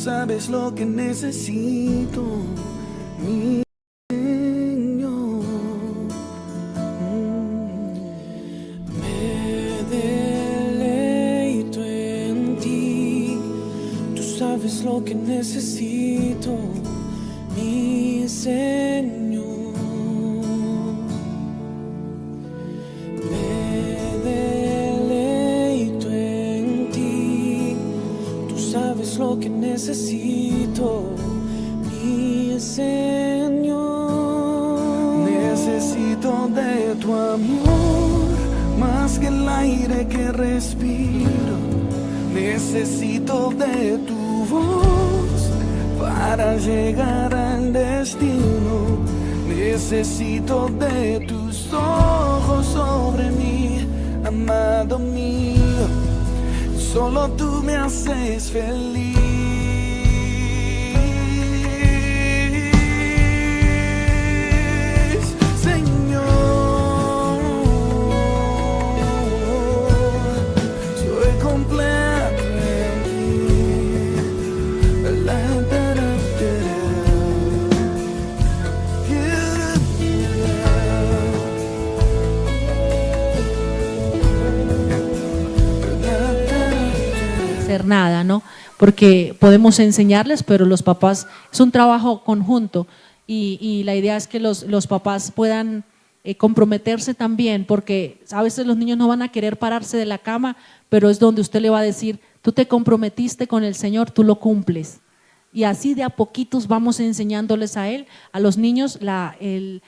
sabes lo que necesito, mi Señor. Me deleito en ti, tú sabes lo que necesito, mi Señor. Me deleito en ti, tú sabes lo que necesito, mi Señor. Necesito de tu amor más que el aire que respiro. Necesito de tu voz para llegar al destino. Necesito de tus ojos sobre mí, amado mío. Solo tú me haces feliz. Nada, ¿no? Porque podemos enseñarles, pero los papás, es un trabajo conjunto y la idea es que los papás puedan comprometerse también, porque a veces los niños no van a querer pararse de la cama, pero es donde usted le va a decir, tú te comprometiste con el Señor, tú lo cumples. Y así de a poquitos vamos enseñándoles a los niños el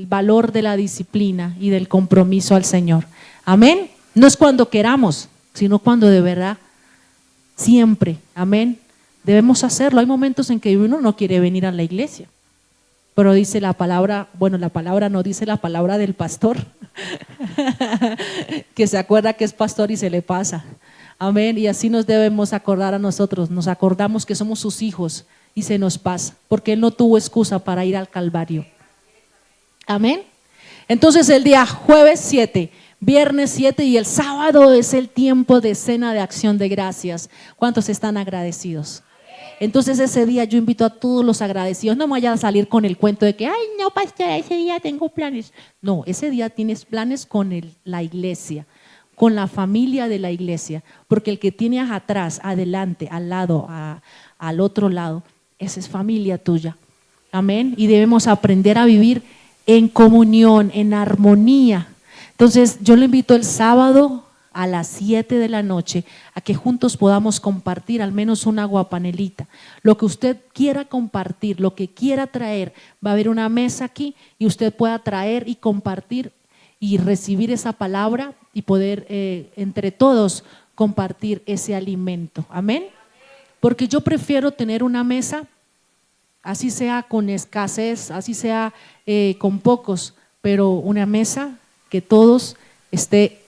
valor de la disciplina y del compromiso al Señor. Amén. No es cuando queramos, sino cuando de verdad, siempre, amén, debemos hacerlo. Hay momentos en que uno no quiere venir a la iglesia, pero dice la palabra, bueno, la palabra no dice la palabra del pastor, que se acuerda que es pastor y se le pasa, amén, y así nos debemos acordar a nosotros, nos acordamos que somos sus hijos y se nos pasa, porque Él no tuvo excusa para ir al Calvario, amén. Entonces el día jueves 7, viernes 7 y el sábado es el tiempo de cena de acción de gracias. ¿Cuántos están agradecidos? Entonces ese día yo invito a todos los agradecidos. No me vayan a salir con el cuento de que, ay no pastor, ese día tengo planes. No, ese día tienes planes con la iglesia, con la familia de la iglesia, porque el que tienes atrás, adelante, al lado, al otro lado, esa es familia tuya. Amén. Y debemos aprender a vivir en comunión, en armonía. Entonces yo le invito el sábado a las 7 de la noche a que juntos podamos compartir al menos una aguapanelita. Lo que usted quiera compartir, lo que quiera traer, va a haber una mesa aquí y usted pueda traer y compartir y recibir esa palabra y poder entre todos compartir ese alimento. Amén. Porque yo prefiero tener una mesa, así sea con escasez, así sea con pocos, pero una mesa que todos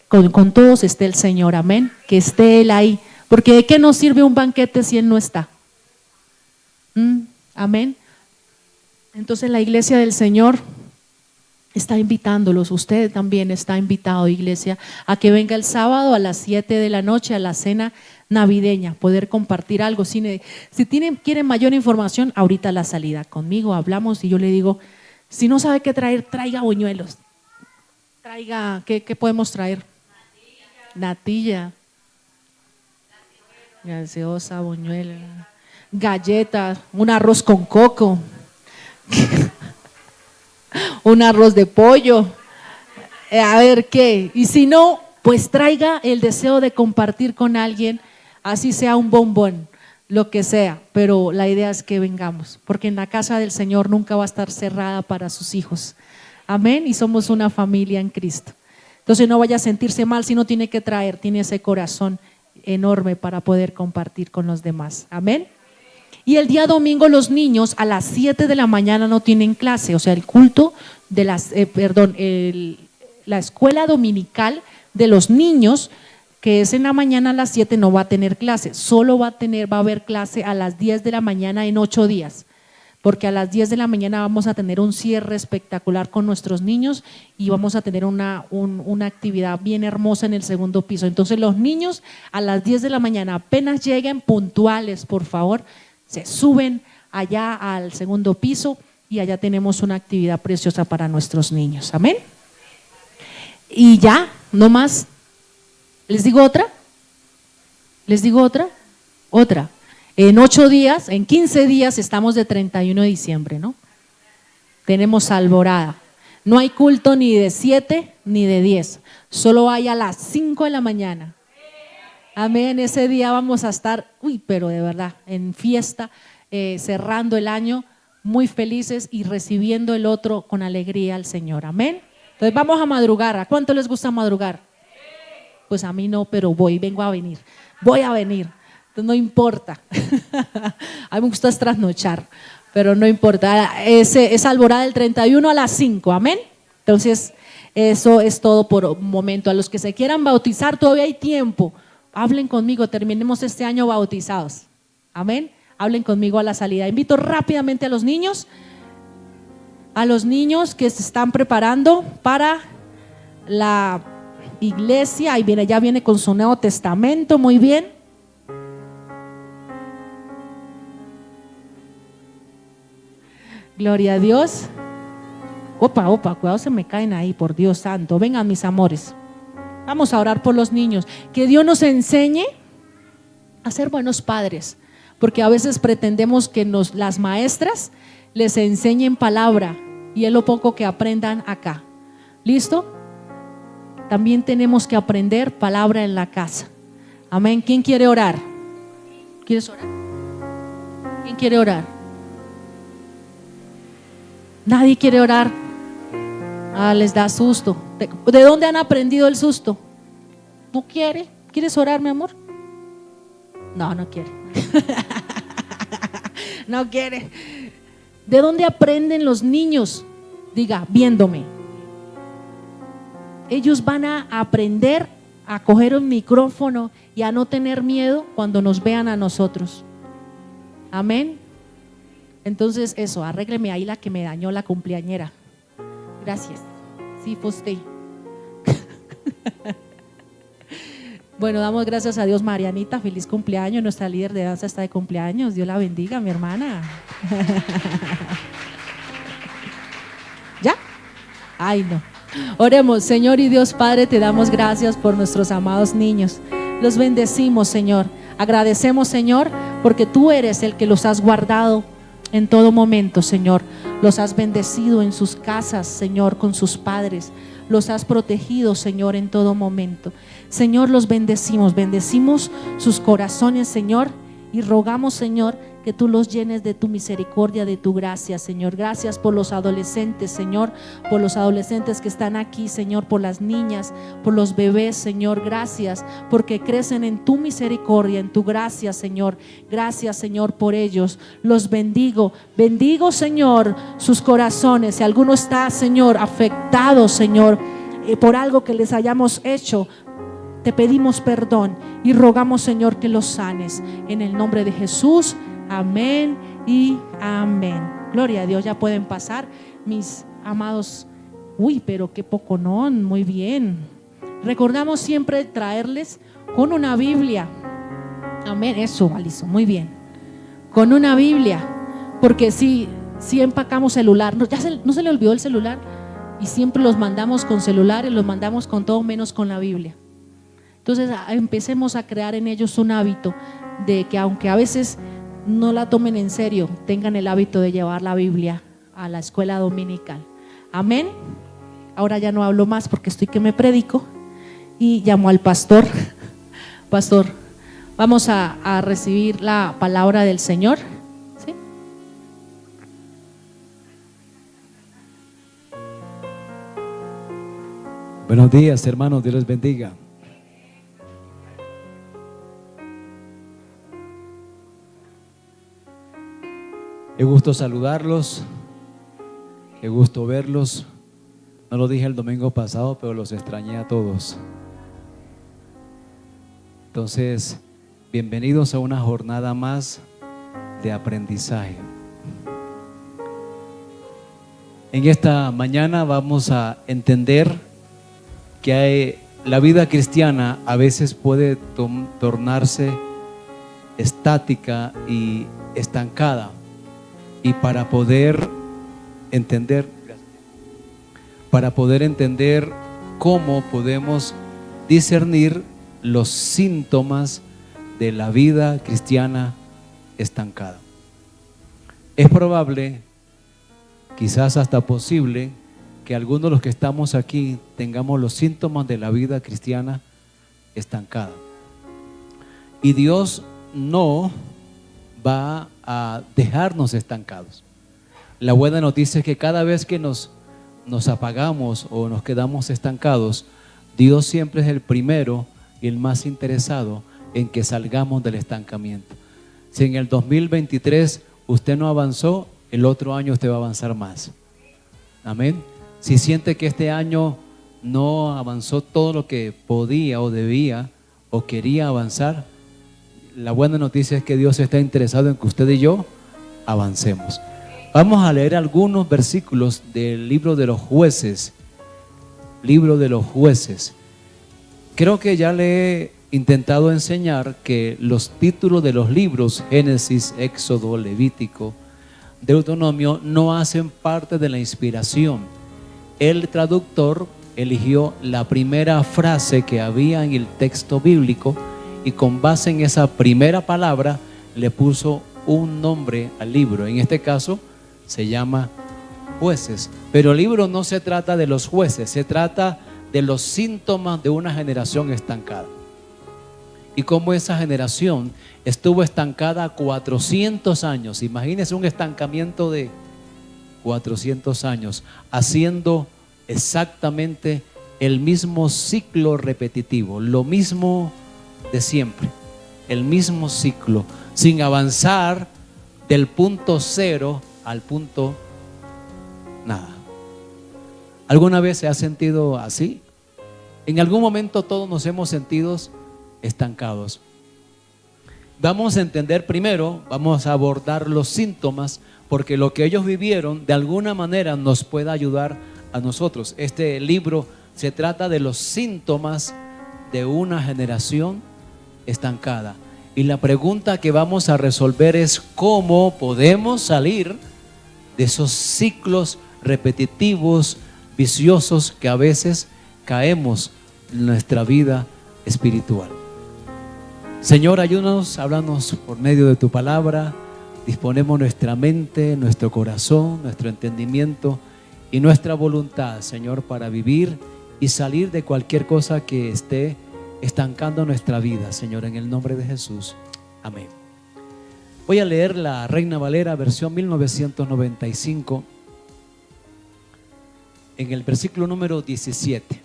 con todos esté el Señor, amén, que esté Él ahí, porque ¿de qué nos sirve un banquete si Él no está? Amén. Entonces la iglesia del Señor está invitándolos, usted también está invitado, iglesia, a que venga el sábado a las 7 de la noche a la cena navideña, poder compartir algo. Si quieren mayor información, ahorita a la salida conmigo hablamos y yo le digo, si no sabe qué traer, traiga buñuelos. Traiga, ¿qué podemos traer? Natilla, gaseosa, buñuela, galletas, un arroz con coco, un arroz de pollo, a ver qué. Y si no, pues traiga el deseo de compartir con alguien, así sea un bombón, lo que sea, pero la idea es que vengamos, porque en la casa del Señor nunca va a estar cerrada para sus hijos. Amén, y somos una familia en Cristo. Entonces no vaya a sentirse mal si no tiene que traer, tiene ese corazón enorme para poder compartir con los demás. Amén. Y el día domingo los niños a las 7 de la mañana no tienen clase, o sea, el culto de la escuela dominical de los niños, que es en la mañana a las 7, no va a tener clase, solo va a haber clase a las 10 de la mañana en 8 días. porque a las 10 de la mañana vamos a tener un cierre espectacular con nuestros niños y vamos a tener una actividad bien hermosa en el segundo piso. Entonces los niños a las 10 de la mañana, apenas lleguen puntuales, por favor, se suben allá al segundo piso y allá tenemos una actividad preciosa para nuestros niños. Amén. Y ya, no más. ¿Les digo otra? ¿Les digo otra? Otra. En 8 días, en 15 días estamos de 31 de diciembre, ¿no? Tenemos alborada. No hay culto ni de 7 ni de 10. Solo hay a las 5 de la mañana. Amén. Ese día vamos a estar, pero de verdad, en fiesta, cerrando el año, muy felices y recibiendo el otro con alegría al Señor. Amén. Entonces vamos a madrugar. ¿A cuánto les gusta madrugar? Pues a mí no, pero vengo a venir. Voy a venir. Entonces no importa. A mí me gusta trasnochar, pero no importa. Esa alborada del 31 a las 5. Amén. Entonces eso es todo por un momento. A los que se quieran bautizar todavía hay tiempo. Hablen conmigo, terminemos este año bautizados. Amén. Hablen conmigo a la salida. Invito rápidamente a los niños que se están preparando para la iglesia. Ahí viene, ya viene con su Nuevo Testamento, muy bien. Gloria a Dios. Opa, cuidado, se me caen ahí, por Dios santo. Vengan, mis amores. Vamos a orar por los niños. Que Dios nos enseñe a ser buenos padres, porque a veces pretendemos que las maestras les enseñen palabra y es lo poco que aprendan acá. ¿Listo? También tenemos que aprender palabra en la casa. Amén. ¿Quién quiere orar? ¿Quieres orar? ¿Quién quiere orar? Nadie quiere orar. Les da susto. ¿De dónde han aprendido el susto? ¿No quiere? ¿Quieres orar, mi amor? No quiere. No quiere. ¿De dónde aprenden los niños? Diga, viéndome. Ellos van a aprender a coger un micrófono y a no tener miedo cuando nos vean a nosotros. Amén. Entonces eso, arrégleme ahí la que me dañó la cumpleañera. Gracias. Sí, fue usted. Bueno, damos gracias a Dios. Marianita, feliz cumpleaños. Nuestra líder de danza está de cumpleaños. Dios la bendiga, mi hermana. ¿Ya? Ay, no. Oremos. Señor y Dios Padre, te damos gracias por nuestros amados niños. Los bendecimos, Señor. Agradecemos, Señor, porque tú eres el que los has guardado en todo momento, Señor. Los has bendecido en sus casas, Señor, con sus padres. Los has protegido, Señor, en todo momento. Señor, los bendecimos sus corazones, Señor, y rogamos, Señor, que tú los llenes de tu misericordia, de tu gracia, Señor. Gracias por los adolescentes, Señor, por los adolescentes que están aquí, Señor, por las niñas, por los bebés, Señor. Gracias porque crecen en tu misericordia, en tu gracia, Señor. Gracias, Señor, por ellos. Los bendigo, Señor, sus corazones. Si alguno está, Señor, afectado, Señor, por algo que les hayamos hecho, te pedimos perdón y rogamos, Señor, que los sanes. En el nombre de Jesús. Amén y amén. Gloria a Dios. Ya pueden pasar, mis amados. Pero qué poco, ¿no? Muy bien. Recordamos siempre traerles con una Biblia. Amén. Eso, Alison, muy bien. Con una Biblia. Porque si empacamos celular, no se le olvidó el celular. Y siempre los mandamos con celulares, los mandamos con todo menos con la Biblia. Entonces empecemos a crear en ellos un hábito de que, aunque a veces no la tomen en serio, tengan el hábito de llevar la Biblia a la escuela dominical. Amén. Ahora ya no hablo más porque estoy que me predico y llamo al pastor. Pastor, vamos a recibir la palabra del Señor. ¿Sí? Buenos días, hermanos, Dios les bendiga. Qué gusto saludarlos, qué gusto verlos. No lo dije el domingo pasado, pero los extrañé a todos. Entonces, bienvenidos a una jornada más de aprendizaje. En esta mañana vamos a entender que la vida cristiana a veces puede tornarse estática y estancada. Y para poder entender cómo podemos discernir los síntomas de la vida cristiana estancada. Es probable, quizás hasta posible, que algunos de los que estamos aquí tengamos los síntomas de la vida cristiana estancada. Y Dios no va a dejarnos estancados. La buena noticia es que cada vez que nos apagamos o nos quedamos estancados, Dios siempre es el primero y el más interesado en que salgamos del estancamiento. Si en el 2023 usted no avanzó, el otro año usted va a avanzar más. Amén. Si siente que este año no avanzó todo lo que podía o debía o quería avanzar, la buena noticia es que Dios está interesado en que usted y yo avancemos. Vamos a leer algunos versículos del libro de los Jueces. Libro de los Jueces. Creo que ya le he intentado enseñar que los títulos de los libros, Génesis, Éxodo, Levítico, Deuteronomio, no hacen parte de la inspiración. El traductor eligió la primera frase que había en el texto bíblico y con base en esa primera palabra le puso un nombre al libro. En este caso se llama Jueces. Pero el libro no se trata de los jueces, se trata de los síntomas de una generación estancada. Y cómo esa generación estuvo estancada 400 años. Imagínense un estancamiento de 400 años, haciendo exactamente el mismo ciclo repetitivo, lo mismo de siempre, el mismo ciclo, sin avanzar del punto cero al punto nada. ¿Alguna vez se ha sentido así? En algún momento todos nos hemos sentido estancados. Vamos a entender primero, vamos a abordar los síntomas, porque lo que ellos vivieron de alguna manera nos puede ayudar a nosotros. Este libro se trata de los síntomas de una generación estancada. Y la pregunta que vamos a resolver es cómo podemos salir de esos ciclos repetitivos, viciosos que a veces caemos en nuestra vida espiritual. Señor, ayúdanos, háblanos por medio de tu palabra. Disponemos nuestra mente, nuestro corazón, nuestro entendimiento y nuestra voluntad, Señor, para vivir y salir de cualquier cosa que esté estancando nuestra vida, Señor, en el nombre de Jesús. Amén. Voy a leer la Reina Valera, versión 1995, en el versículo número 17.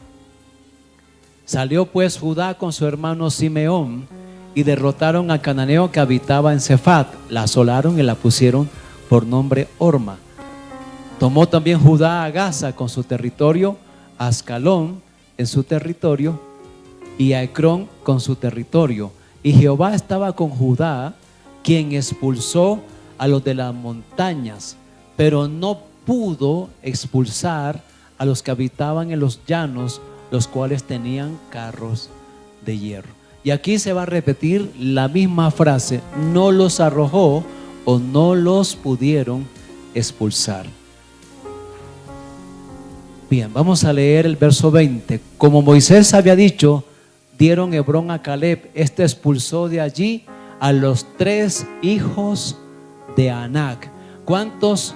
Salió pues Judá con su hermano Simeón y derrotaron al cananeo que habitaba en Cefat, la asolaron y la pusieron por nombre Horma. Tomó también Judá a Gaza con su territorio, a Ascalón en su territorio y a Ecrón con su territorio. Y Jehová estaba con Judá, quien expulsó a los de las montañas, pero no pudo expulsar a los que habitaban en los llanos, los cuales tenían carros de hierro. Y aquí se va a repetir la misma frase: no los arrojó o no los pudieron expulsar. Bien, vamos a leer el verso 20. Como Moisés había dicho, dieron Hebrón a Caleb. Este expulsó de allí a los 3 hijos de Anac. ¿Cuántos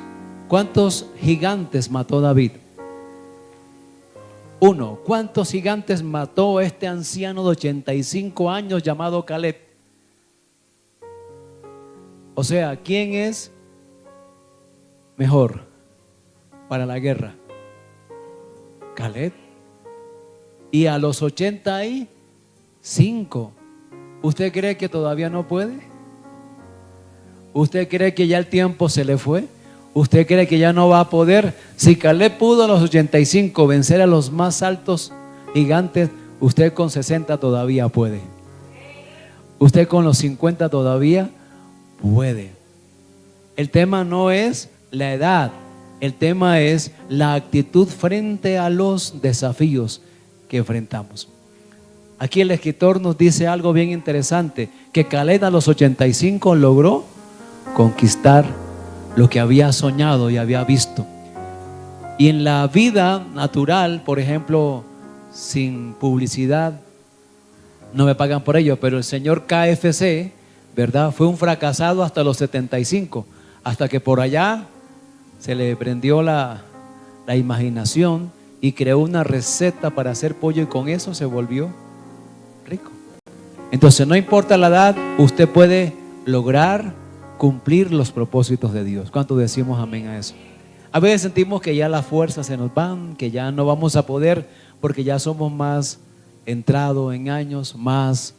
gigantes mató David? 1. ¿Cuántos gigantes mató este anciano de 85 años llamado Caleb? O sea, ¿quién es mejor para la guerra? Caleb. Y a los 85, ¿usted cree que todavía no puede? ¿Usted cree que ya el tiempo se le fue? ¿Usted cree que ya no va a poder? Si Caleb pudo a los 85 vencer a los más altos gigantes, usted con 60 todavía puede. Usted con los 50 todavía puede. El tema no es la edad, El tema es la actitud frente a los desafíos que enfrentamos. Aquí el escritor nos dice algo bien interesante, que Caleb a los 85 logró conquistar lo que había soñado y había visto. Y en la vida natural, por ejemplo, sin publicidad, no me pagan por ello, pero el señor KFC, ¿verdad?, fue un fracasado hasta los 75, hasta que por allá se le prendió la imaginación y creó una receta para hacer pollo, y con eso se volvió rico. Entonces, no importa la edad, usted puede lograr cumplir los propósitos de Dios. ¿Cuánto decimos amén a eso? A veces sentimos que ya las fuerzas se nos van, que ya no vamos a poder, porque ya somos más entrados en años, más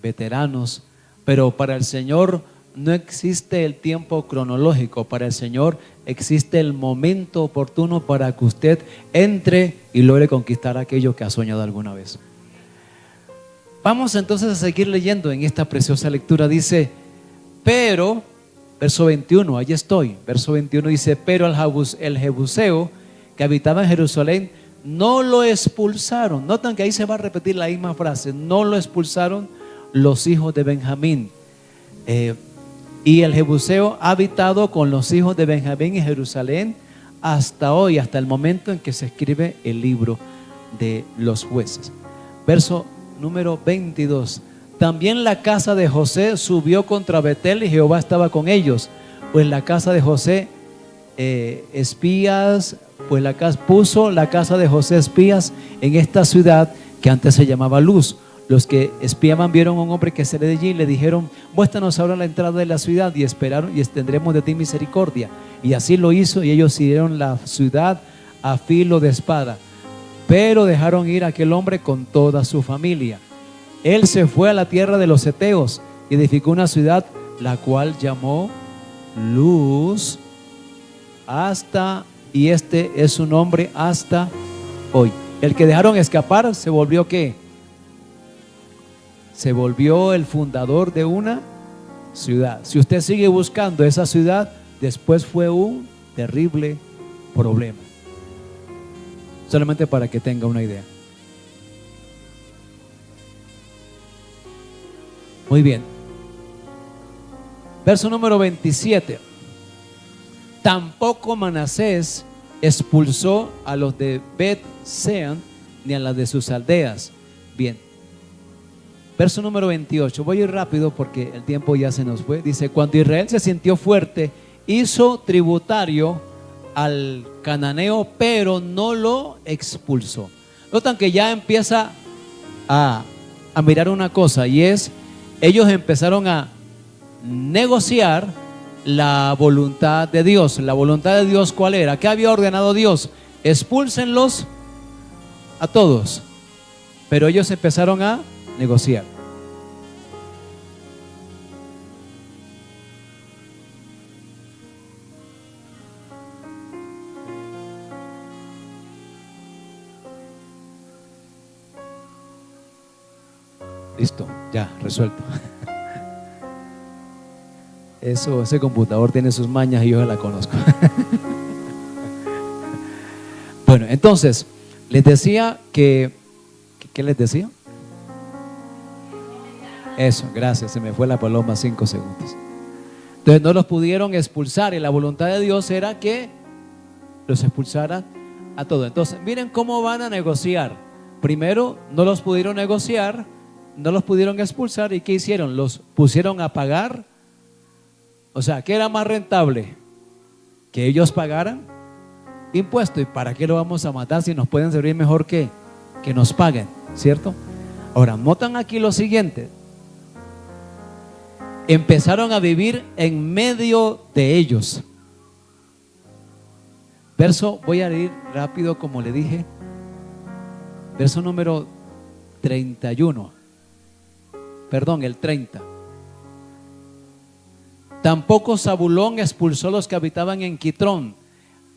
veteranos. Pero para el Señor no existe el tiempo cronológico. Para el Señor existe el momento oportuno para que usted entre y logre conquistar aquello que ha soñado alguna vez. Vamos entonces a seguir leyendo en esta preciosa lectura. Dice, pero, verso 21, ahí estoy, verso 21 dice, pero el Jebuseo que habitaba en Jerusalén no lo expulsaron. Notan que ahí se va a repetir la misma frase, no lo expulsaron los hijos de Benjamín. Y el Jebuseo ha habitado con los hijos de Benjamín en Jerusalén hasta hoy, hasta el momento en que se escribe el libro de los jueces. Verso número 22. También la casa de José subió contra Betel y Jehová estaba con ellos. Pues la casa de José puso la casa de José espías en esta ciudad que antes se llamaba Luz. Los que espiaban vieron a un hombre que salía de allí y le dijeron, muéstranos ahora la entrada de la ciudad y esperaron y tendremos de ti misericordia. Y así lo hizo, y ellos hirieron la ciudad a filo de espada, pero dejaron ir a aquel hombre con toda su familia. Él se fue a la tierra de los heteos y edificó una ciudad, la cual llamó Luz, y este es su nombre hasta hoy. El que dejaron escapar se volvió ¿qué? Se volvió el fundador de una ciudad. Si usted sigue buscando esa ciudad, después fue un terrible problema. Solamente para que tenga una idea. Muy bien. Verso número 27. Tampoco Manasés expulsó a los de Bet-Sean ni a las de sus aldeas. Bien. Verso número 28. Voy a ir rápido porque el tiempo ya se nos fue. Dice, cuando Israel se sintió fuerte, hizo tributario al cananeo, pero no lo expulsó. Notan que ya empieza a mirar una cosa, y es, ellos empezaron a negociar la voluntad de Dios. La voluntad de Dios, ¿cuál era? ¿Qué había ordenado Dios? Expúlsenlos a todos. Pero ellos empezaron a negociar. Listo, ya, resuelto. Ese computador tiene sus mañas y yo la conozco. Bueno, entonces, les decía que, ¿qué les decía? Eso, gracias, se me fue la paloma 5 segundos. Entonces no los pudieron expulsar, y la voluntad de Dios era que los expulsara a todos. Entonces, miren cómo van a negociar. Primero, no los pudieron negociar, no los pudieron expulsar, ¿y qué hicieron? Los pusieron a pagar. O sea, ¿qué era más rentable? Que ellos pagaran impuestos. ¿Y para qué lo vamos a matar si nos pueden servir mejor que nos paguen? ¿Cierto? Ahora, notan aquí lo siguiente. Empezaron a vivir en medio de ellos. Verso, voy a ir rápido como le dije. Verso número 31. Perdón, el 30. Tampoco Zabulón expulsó los que habitaban en Quitrón,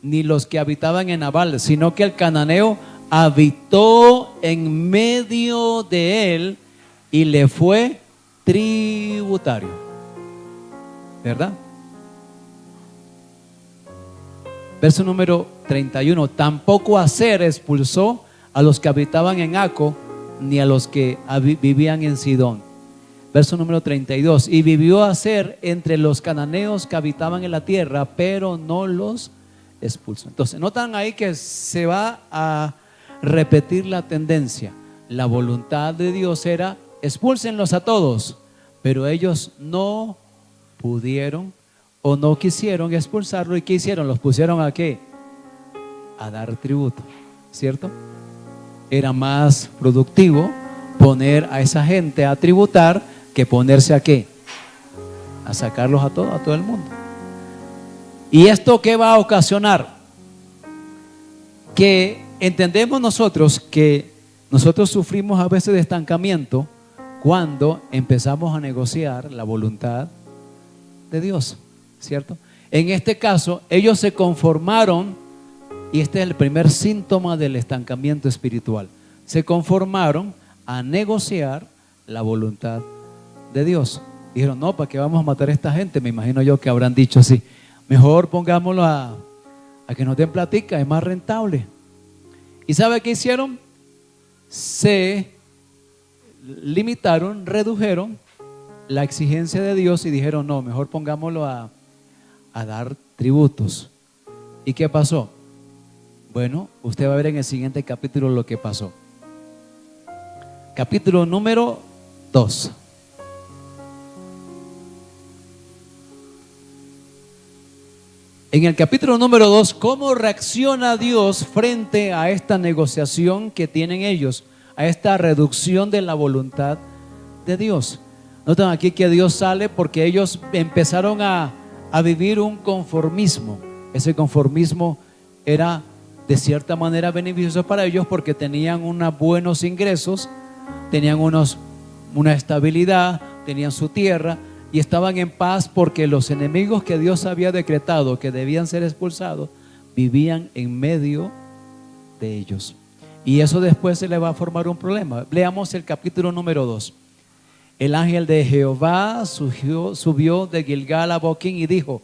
ni los que habitaban en Abal, sino que el cananeo habitó en medio de él y le fue tributario. ¿Verdad? Verso número 31. Tampoco Aser expulsó a los que habitaban en Aco, ni a los que vivían en Sidón. Verso número 32. Y vivió Aser entre los cananeos que habitaban en la tierra, pero no los expulsó. Entonces, notan ahí que se va a repetir la tendencia. La voluntad de Dios era: expúlsenlos a todos, pero ellos no pudieron o no quisieron expulsarlo. ¿Y qué hicieron? ¿Los pusieron a qué? A dar tributo, ¿cierto? Era más productivo poner a esa gente a tributar que ponerse a qué, a sacarlos a todo el mundo. ¿Y esto qué va a ocasionar? Que entendemos nosotros que nosotros sufrimos a veces de estancamiento cuando empezamos a negociar la voluntad de Dios, ¿cierto? En este caso, ellos se conformaron, y este es el primer síntoma del estancamiento espiritual. Se conformaron a negociar la voluntad de Dios. Dijeron: no, ¿para qué vamos a matar a esta gente? Me imagino yo que habrán dicho así: mejor pongámoslo a que nos den platica, es más rentable. ¿Y sabe qué hicieron? Se limitaron, redujeron la exigencia de Dios y dijeron: no, mejor pongámoslo a dar tributos. ¿Y qué pasó? Bueno, usted va a ver en el siguiente capítulo lo que pasó. Capítulo número 2. En el capítulo número 2, ¿cómo reacciona Dios frente a esta negociación que tienen ellos, a esta reducción de la voluntad de Dios? Notan aquí que Dios sale porque ellos empezaron a vivir un conformismo. Ese conformismo era de cierta manera beneficioso para ellos porque tenían unos buenos ingresos, tenían una estabilidad, tenían su tierra y estaban en paz porque los enemigos que Dios había decretado que debían ser expulsados vivían en medio de ellos. Y eso después se le va a formar un problema. Leamos el capítulo número 2. El ángel de Jehová subió de Gilgal a Boquín y dijo: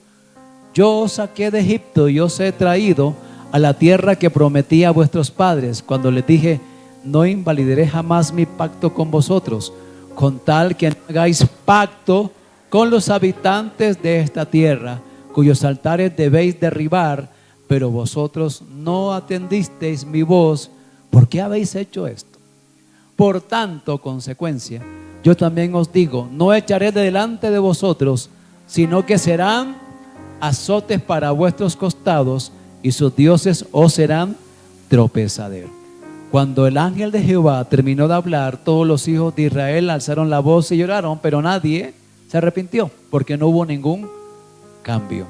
yo os saqué de Egipto y os he traído a la tierra que prometí a vuestros padres, cuando les dije: no invalidaré jamás mi pacto con vosotros, con tal que no hagáis pacto con los habitantes de esta tierra, cuyos altares debéis derribar. Pero vosotros no atendisteis mi voz. ¿Por qué habéis hecho esto? Por tanto, consecuencia, yo también os digo: no echaré de delante de vosotros, sino que serán azotes para vuestros costados, y sus dioses os serán tropezadero. Cuando el ángel de Jehová terminó de hablar, todos los hijos de Israel alzaron la voz y lloraron, pero nadie se arrepintió, porque no hubo ningún cambio.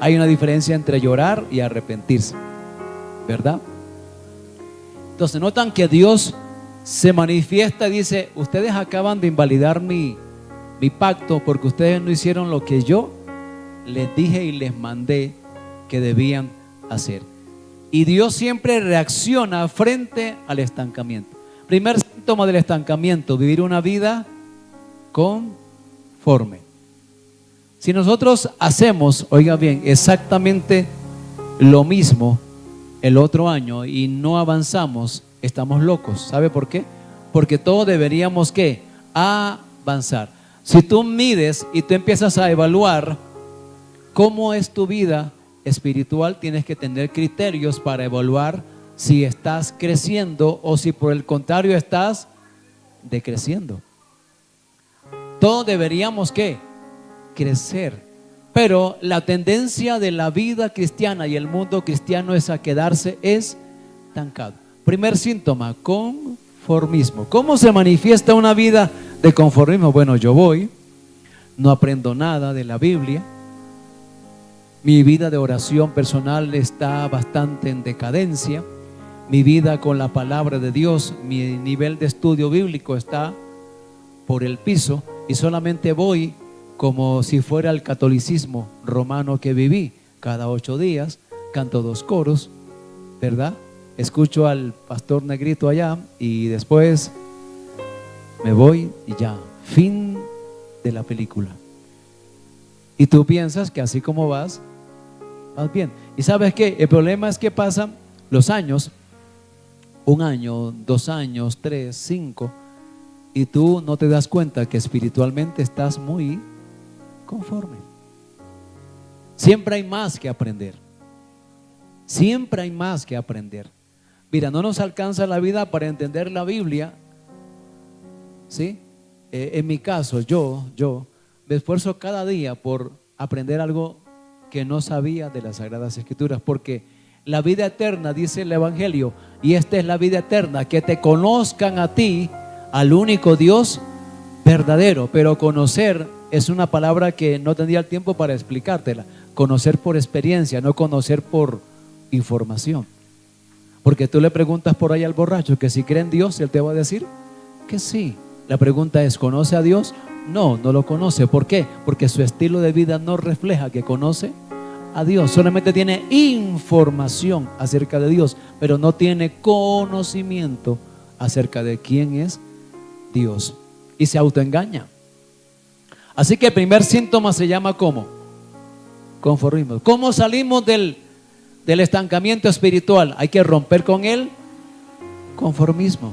Hay una diferencia entre llorar y arrepentirse, ¿verdad? Entonces notan que Dios se manifiesta y dice: ustedes acaban de invalidar mi pacto porque ustedes no hicieron lo que yo les dije y les mandé que debían hacer. Y Dios siempre reacciona frente al estancamiento. Primer síntoma del estancamiento: vivir una vida conforme. Si nosotros hacemos, oiga bien, exactamente lo mismo el otro año y no avanzamos, estamos locos. ¿Sabe por qué? Porque todos deberíamos ¿qué? Avanzar. Si tú mides y tú empiezas a evaluar cómo es tu vida espiritual, tienes que tener criterios para evaluar si estás creciendo o si por el contrario estás decreciendo. Todos deberíamos ¿qué? Crecer. Pero la tendencia de la vida cristiana y el mundo cristiano es a quedarse estancado. Primer síntoma: conformismo. ¿Cómo se manifiesta una vida de conformismo? Bueno, yo voy, no aprendo nada de la Biblia. Mi vida de oración personal está bastante en decadencia. Mi vida con la palabra de Dios, mi nivel de estudio bíblico está por el piso, y solamente voy como si fuera el catolicismo romano que viví. Cada 8 días canto 2 coros, ¿verdad? Escucho al pastor negrito allá y después me voy y ya, fin de la película. Y tú piensas que así como vas vas bien. ¿Y sabes qué? El problema es que pasan los años, 1 año, 2 años, 3, 5, y tú no te das cuenta que espiritualmente estás muy conforme. Siempre hay más que aprender. Siempre hay más que aprender. Mira, no nos alcanza la vida para entender la Biblia, ¿sí? En mi caso, yo me esfuerzo cada día por aprender algo que no sabía de las Sagradas Escrituras, porque la vida eterna, dice el Evangelio, y esta es la vida eterna, que te conozcan a ti, al único Dios verdadero. Pero conocer es una palabra que no tendría el tiempo para explicártela. Conocer por experiencia, no conocer por información. Porque tú le preguntas por ahí al borracho que si cree en Dios, él te va a decir que sí. La pregunta es, ¿conoce a Dios? No, no lo conoce. ¿Por qué? Porque su estilo de vida no refleja que conoce a Dios. Solamente tiene información acerca de Dios, pero no tiene conocimiento acerca de quién es Dios. Y se autoengaña. Así que el primer síntoma se llama ¿cómo? Conformismo. ¿Cómo salimos del estancamiento espiritual? Hay que romper con el conformismo.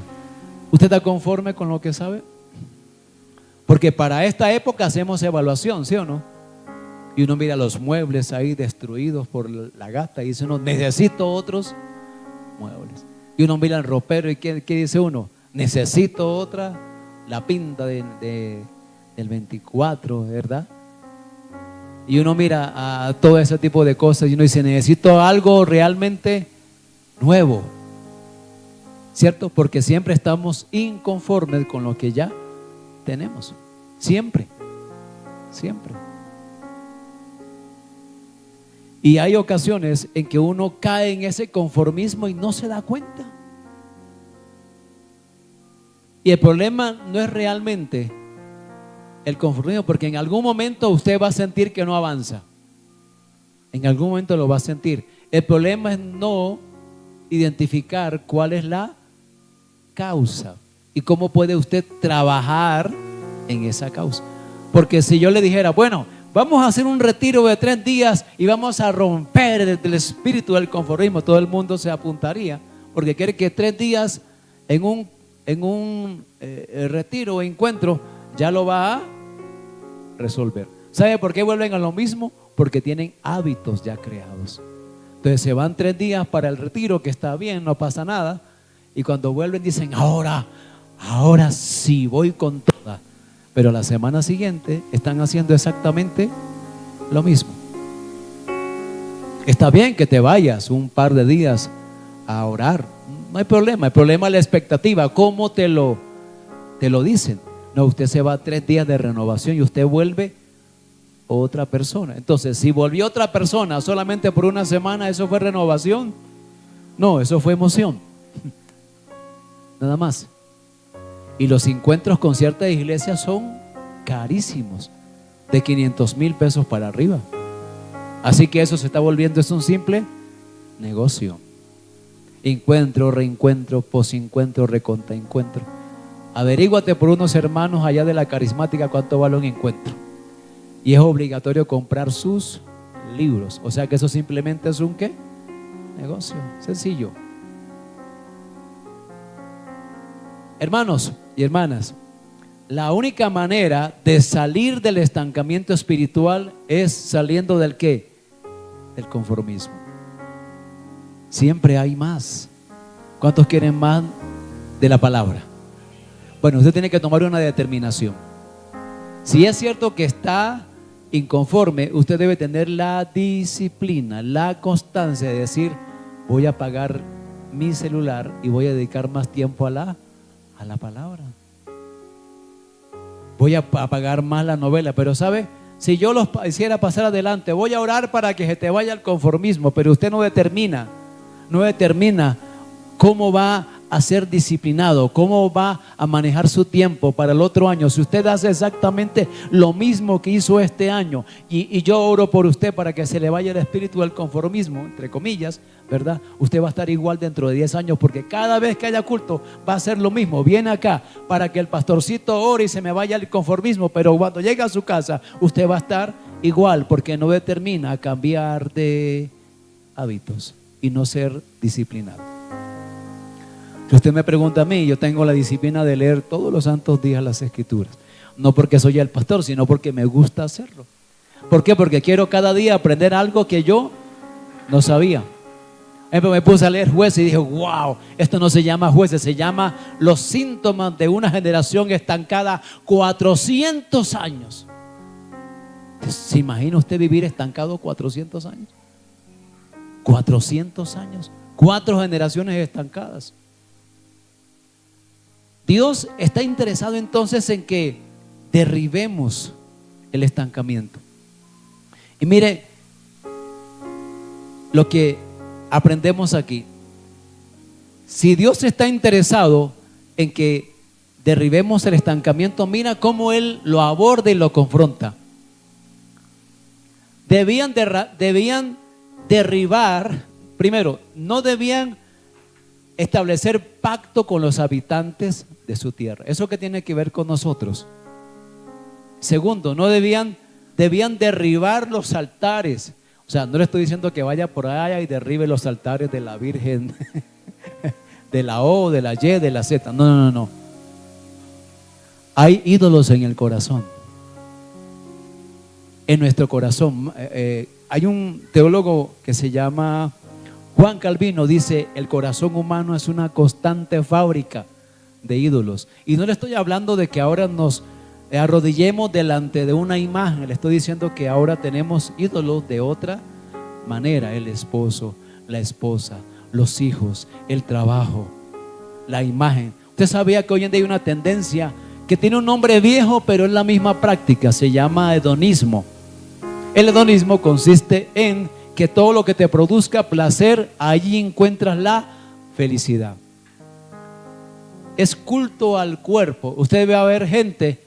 ¿Usted está conforme con lo que sabe? Porque para esta época hacemos evaluación, ¿sí o no? Y uno mira los muebles ahí destruidos por la gata y dice uno, necesito otros muebles. Y uno mira el ropero y ¿qué dice uno? Necesito otra, la pinta del 24, ¿verdad? Y uno mira a todo ese tipo de cosas y uno dice, necesito algo realmente nuevo, ¿cierto? Porque siempre estamos inconformes con lo que ya tenemos. Siempre. Y hay ocasiones en que uno cae en ese conformismo y no se da cuenta. Y el problema no es realmente el conformismo, porque en algún momento usted va a sentir que no avanza. En algún momento lo va a sentir. El problema es no identificar cuál es la causa y cómo puede usted trabajar en esa causa. Porque si yo le dijera, bueno, vamos a hacer un retiro de 3 días y vamos a romper el espíritu del conformismo, todo el mundo se apuntaría, porque quiere que 3 días en un retiro o encuentro ya lo va a resolver. ¿Sabe por qué vuelven a lo mismo? Porque tienen hábitos ya creados. Entonces se van 3 días para el retiro, que está bien, no pasa nada, y cuando vuelven dicen, ahora sí, voy con toda. Pero la semana siguiente están haciendo exactamente lo mismo. Está bien que te vayas un par de días a orar, no hay problema. El problema es la expectativa, cómo te lo dicen. No, usted se va 3 días de renovación y usted vuelve otra persona. Entonces, si volvió otra persona solamente por 1 semana, ¿eso fue renovación? No, eso fue emoción. Nada más. Y los encuentros con ciertas iglesias son carísimos, de 500,000 pesos para arriba. Así que eso se está volviendo, es un simple negocio. Encuentro, reencuentro, posencuentro, recontraencuentro. Averíguate por unos hermanos allá de la carismática cuánto vale un encuentro. Y es obligatorio comprar sus libros. O sea que eso simplemente es un ¿qué? Negocio, sencillo. Hermanos y hermanas, la única manera de salir del estancamiento espiritual es saliendo del ¿qué? Del conformismo. Siempre hay más. ¿Cuántos quieren más de la palabra? Bueno, usted tiene que tomar una determinación. Si es cierto que está inconforme, usted debe tener la disciplina, la constancia de decir, voy a apagar mi celular y voy a dedicar más tiempo a la palabra. Voy a apagar más la novela. Pero ¿sabe? Si yo los hiciera pasar adelante, voy a orar para que se te vaya el conformismo, pero usted no determina cómo va a ser disciplinado, cómo va a manejar su tiempo para el otro año. Si usted hace exactamente lo mismo que hizo este año y yo oro por usted para que se le vaya el espíritu del conformismo, entre comillas, ¿verdad? Usted va a estar igual dentro de 10 años, porque cada vez que haya culto va a ser lo mismo. Viene acá para que el pastorcito ore y se me vaya el conformismo, pero cuando llegue a su casa usted va a estar igual, porque no determina cambiar de hábitos y no ser disciplinado. Si usted me pregunta a mí, yo tengo la disciplina de leer todos los santos días las Escrituras. No porque soy el pastor, sino porque me gusta hacerlo. ¿Por qué? Porque quiero cada día aprender algo que yo no sabía. Me puse a leer Jueces y dije, wow, esto no se llama Jueces, se llama los síntomas de una generación estancada 400 años. ¿Se imagina usted vivir estancado 400 años? 400 años, 4 generaciones estancadas. Dios está interesado entonces en que derribemos el estancamiento. Y mire lo que aprendemos aquí. Si Dios está interesado en que derribemos el estancamiento, mira cómo Él lo aborda y lo confronta. Debían derribar, primero, no debían establecer pacto con los habitantes de su tierra. ¿Eso qué tiene que ver con nosotros? Segundo, no debían derribar los altares. O sea, no le estoy diciendo que vaya por allá y derribe los altares de la Virgen, de la O, de la Y, de la Z. No. Hay ídolos en el corazón. En nuestro corazón. Hay un teólogo que se llama Juan Calvino, dice: el corazón humano es una constante fábrica de ídolos. Y no le estoy hablando de que ahora nos arrodillemos delante de una imagen. Le estoy diciendo que ahora tenemos ídolos de otra manera: el esposo, la esposa, los hijos, el trabajo, la imagen. Usted sabía que hoy en día hay una tendencia que tiene un nombre viejo, pero es la misma práctica, se llama hedonismo. El hedonismo consiste en que todo lo que te produzca placer, allí encuentras la felicidad. Es culto al cuerpo. Usted va a ver gente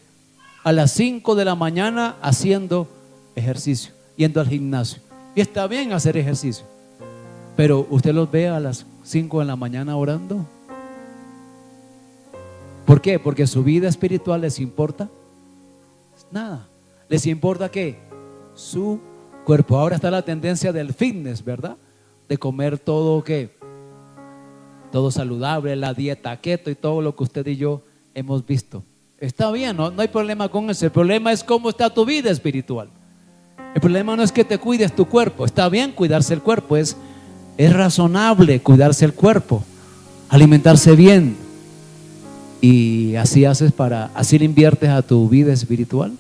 a las 5 de la mañana haciendo ejercicio, yendo al gimnasio. Y está bien hacer ejercicio, pero usted los ve a las 5 de la mañana orando. ¿Por qué? Porque su vida espiritual les importa nada. Les importa ¿qué? Su cuerpo. Ahora está la tendencia del fitness, ¿verdad? De comer todo ¿qué? Todo saludable, la dieta keto y todo lo que usted y yo hemos visto. Está bien, no hay problema con eso. El problema es cómo está tu vida espiritual. El problema no es que te cuides tu cuerpo. Está bien cuidarse el cuerpo, es razonable cuidarse el cuerpo, alimentarse bien. Y así haces así le inviertes a tu vida espiritual.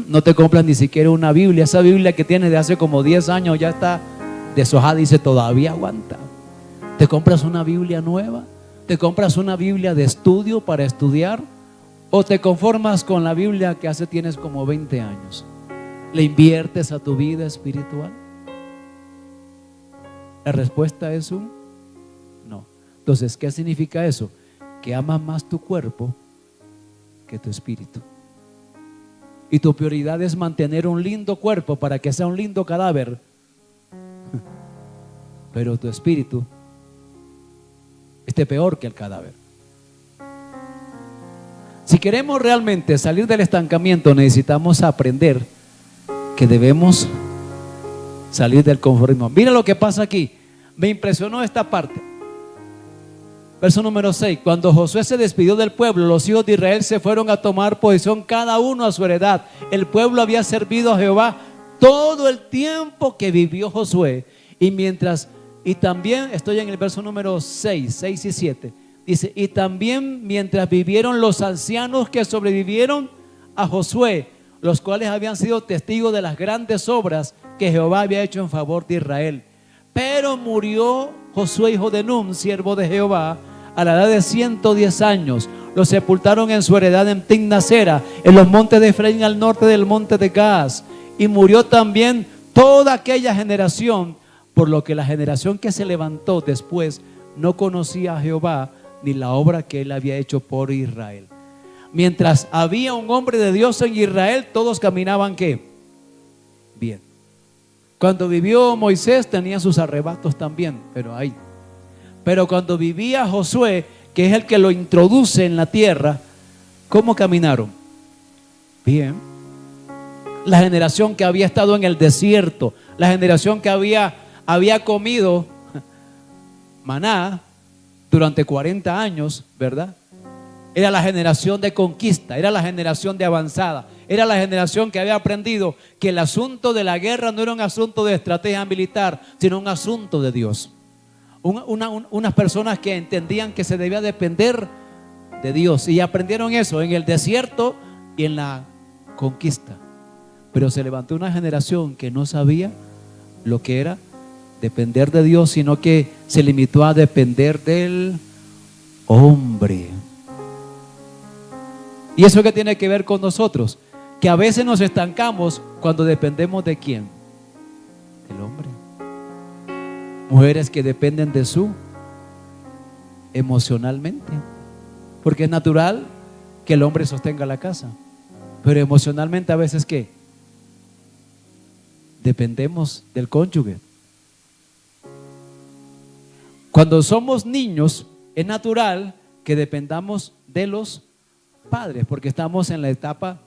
No te compras ni siquiera una Biblia. Esa Biblia que tienes de hace como 10 años ya está deshojada y dice todavía aguanta. Te compras una Biblia nueva, te compras una Biblia de estudio para estudiar, o te conformas con la Biblia que tienes como 20 años. ¿Le inviertes a tu vida espiritual? La respuesta es un no. Entonces, ¿qué significa eso? Que amas más tu cuerpo que tu espíritu. Y tu prioridad es mantener un lindo cuerpo para que sea un lindo cadáver. Pero tu espíritu esté peor que el cadáver. Si queremos realmente salir del estancamiento, necesitamos aprender que debemos salir del conformismo. Mira lo que pasa aquí. Me impresionó esta parte. Verso número 6. Cuando Josué se despidió del pueblo, los hijos de Israel se fueron a tomar posición cada uno a su heredad. El pueblo había servido a Jehová todo el tiempo que vivió Josué. Y también estoy en el verso número 6 y 7. Dice: y también mientras vivieron los ancianos que sobrevivieron a Josué, los cuales habían sido testigos de las grandes obras que Jehová había hecho en favor de Israel. Pero murió Josué, hijo de Nun, siervo de Jehová, a la edad de 110 años. Lo sepultaron en su heredad en Timnasera, en los montes de Efraín, al norte del monte de Gaas. Y murió también toda aquella generación, por lo que la generación que se levantó después no conocía a Jehová ni la obra que él había hecho por Israel. Mientras había un hombre de Dios en Israel, todos caminaban ¿qué? Bien. Cuando vivió Moisés tenía sus arrebatos también, pero cuando vivía Josué, que es el que lo introduce en la tierra, ¿cómo caminaron? Bien. La generación que había estado en el desierto, la generación que había había comido maná durante 40 años, ¿verdad? Era la generación de conquista, era la generación de avanzada, era la generación que había aprendido que el asunto de la guerra no era un asunto de estrategia militar, sino un asunto de Dios. Unas personas que entendían que se debía depender de Dios y aprendieron eso en el desierto y en la conquista. Pero se levantó una generación que no sabía lo que era depender de Dios, sino que se limitó a depender del hombre. ¿Y eso qué tiene que ver con nosotros? Que a veces nos estancamos cuando dependemos de ¿quién? Del hombre. Mujeres que dependen de su emocionalmente, porque es natural que el hombre sostenga la casa, pero emocionalmente a veces ¿qué? Dependemos del cónyuge. Cuando somos niños es natural que dependamos de los padres, porque estamos en la etapa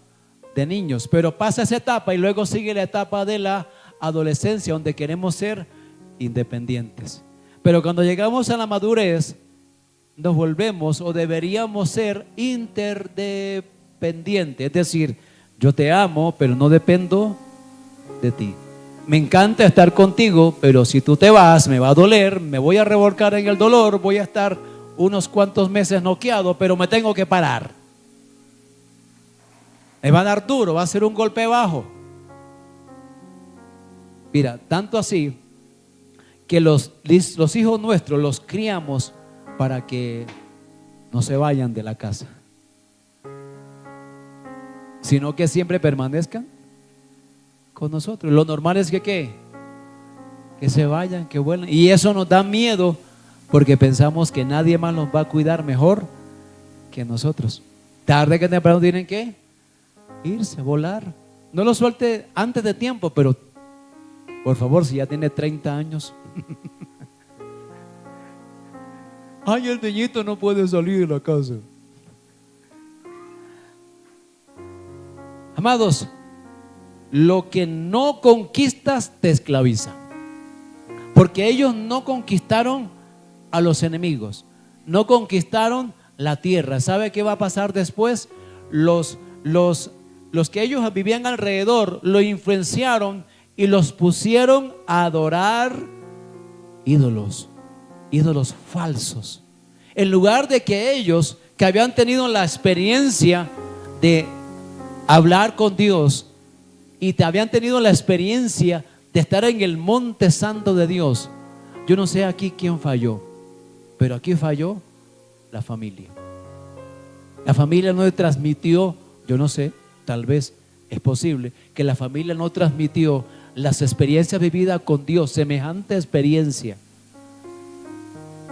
de niños, pero pasa esa etapa y luego sigue la etapa de la adolescencia, donde queremos ser independientes. Pero cuando llegamos a la madurez, nos volvemos o deberíamos ser interdependientes, es decir, yo te amo, pero no dependo de ti. Me encanta estar contigo, pero si tú te vas, me va a doler, me voy a revolcar en el dolor, voy a estar unos cuantos meses noqueado, pero me tengo que parar. Me va a dar duro, va a ser un golpe bajo. Mira, tanto así que los hijos nuestros los criamos para que no se vayan de la casa, sino que siempre permanezcan con nosotros. Lo normal es que ¿qué? Que se vayan, que vuelen. Y eso nos da miedo porque pensamos que nadie más los va a cuidar mejor que nosotros. Tarde que temprano tienen que irse, volar. No lo suelte antes de tiempo, pero por favor, si ya tiene 30 años. Ay, el niñito no puede salir de la casa. Amados, lo que no conquistas te esclaviza, porque ellos no conquistaron a los enemigos, no conquistaron la tierra. ¿Sabe qué va a pasar después? Los que ellos vivían alrededor lo influenciaron y los pusieron a adorar ídolos falsos. En lugar de que ellos, que habían tenido la experiencia de hablar con Dios y te habían tenido la experiencia de estar en el monte santo de Dios, yo no sé aquí quién falló, pero aquí falló la familia. La familia no transmitió, yo no sé, tal vez es posible que la familia no transmitió las experiencias vividas con Dios, semejante experiencia.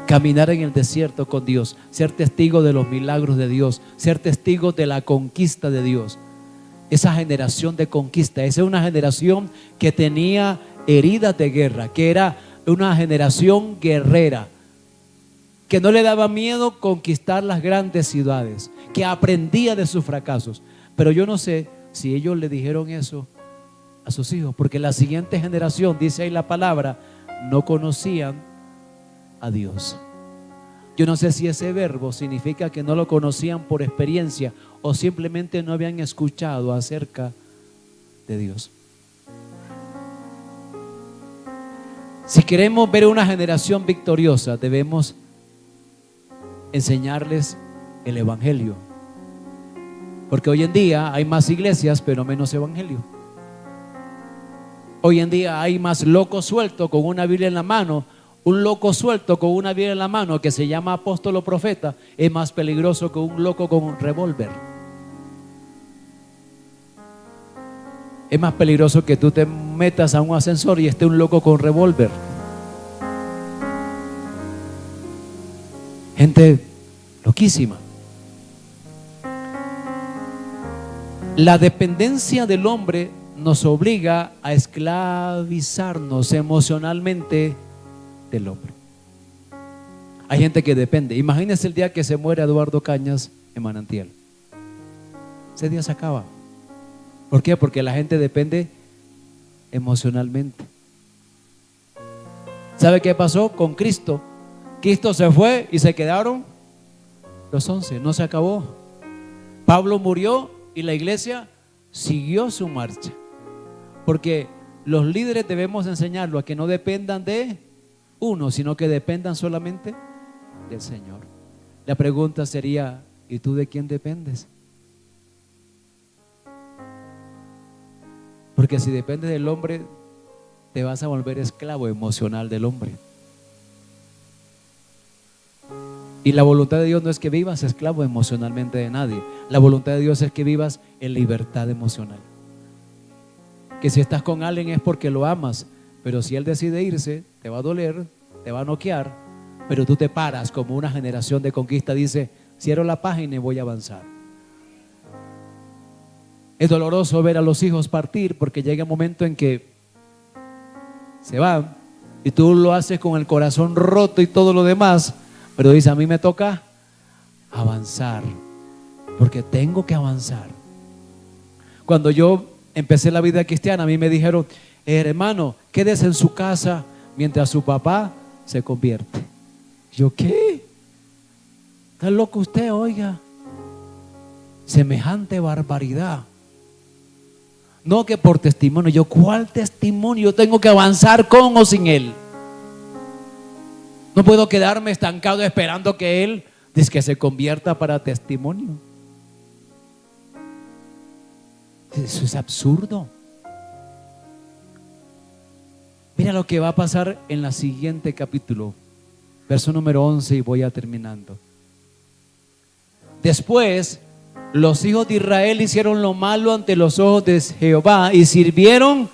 Caminar en el desierto con Dios, ser testigo de los milagros de Dios, ser testigo de la conquista de Dios. Esa generación de conquista, esa es una generación que tenía heridas de guerra, que era una generación guerrera, que no le daba miedo conquistar las grandes ciudades, que aprendía de sus fracasos. Pero yo no sé si ellos le dijeron eso a sus hijos, porque la siguiente generación, dice ahí la palabra, no conocían a Dios. Yo no sé si ese verbo significa que no lo conocían por experiencia o simplemente no habían escuchado acerca de Dios. Si queremos ver una generación victoriosa, debemos enseñarles el evangelio, porque hoy en día hay más iglesias pero menos evangelio. Hoy en día hay más locos sueltos con una Biblia en la mano. Un loco suelto con una Biblia en la mano que se llama apóstol o profeta es más peligroso que un loco con un revólver. Es más peligroso que tú te metas a un ascensor y esté un loco con revólver. Gente loquísima. La dependencia del hombre nos obliga a esclavizarnos emocionalmente del hombre. Hay gente que depende. Imagínense el día que se muere Eduardo Cañas en Manantial. Ese día se acaba. ¿Por qué? Porque la gente depende emocionalmente. ¿Sabe qué pasó con Cristo? Cristo se fue y se quedaron los 11, no se acabó. Pablo murió y la iglesia siguió su marcha. Porque los líderes debemos enseñarlo a que no dependan de uno, sino que dependan solamente del Señor. La pregunta sería, ¿y tú de quién dependes? Porque si dependes del hombre, te vas a volver esclavo emocional del hombre. Y la voluntad de Dios no es que vivas esclavo emocionalmente de nadie. La voluntad de Dios es que vivas en libertad emocional. Que si estás con alguien es porque lo amas, pero si él decide irse, te va a doler, te va a noquear, pero tú te paras como una generación de conquista. Dice, cierro la página y voy a avanzar. Es doloroso ver a los hijos partir porque llega un momento en que se van y tú lo haces con el corazón roto y todo lo demás, pero dice, a mí me toca avanzar porque tengo que avanzar. Cuando yo empecé la vida cristiana, a mí me dijeron, hermano, quédese en su casa mientras su papá se convierte. Yo, ¿qué? ¿Está loco usted? Oiga, semejante barbaridad. No, que por testimonio. Yo, ¿cuál testimonio? Yo tengo que avanzar con o sin él. No puedo quedarme estancado esperando que él dice que se convierta para testimonio. Eso es absurdo. Mira lo que va a pasar en el siguiente capítulo, verso número 11, y voy a terminando. Después, los hijos de Israel hicieron lo malo ante los ojos de Jehová y sirvieron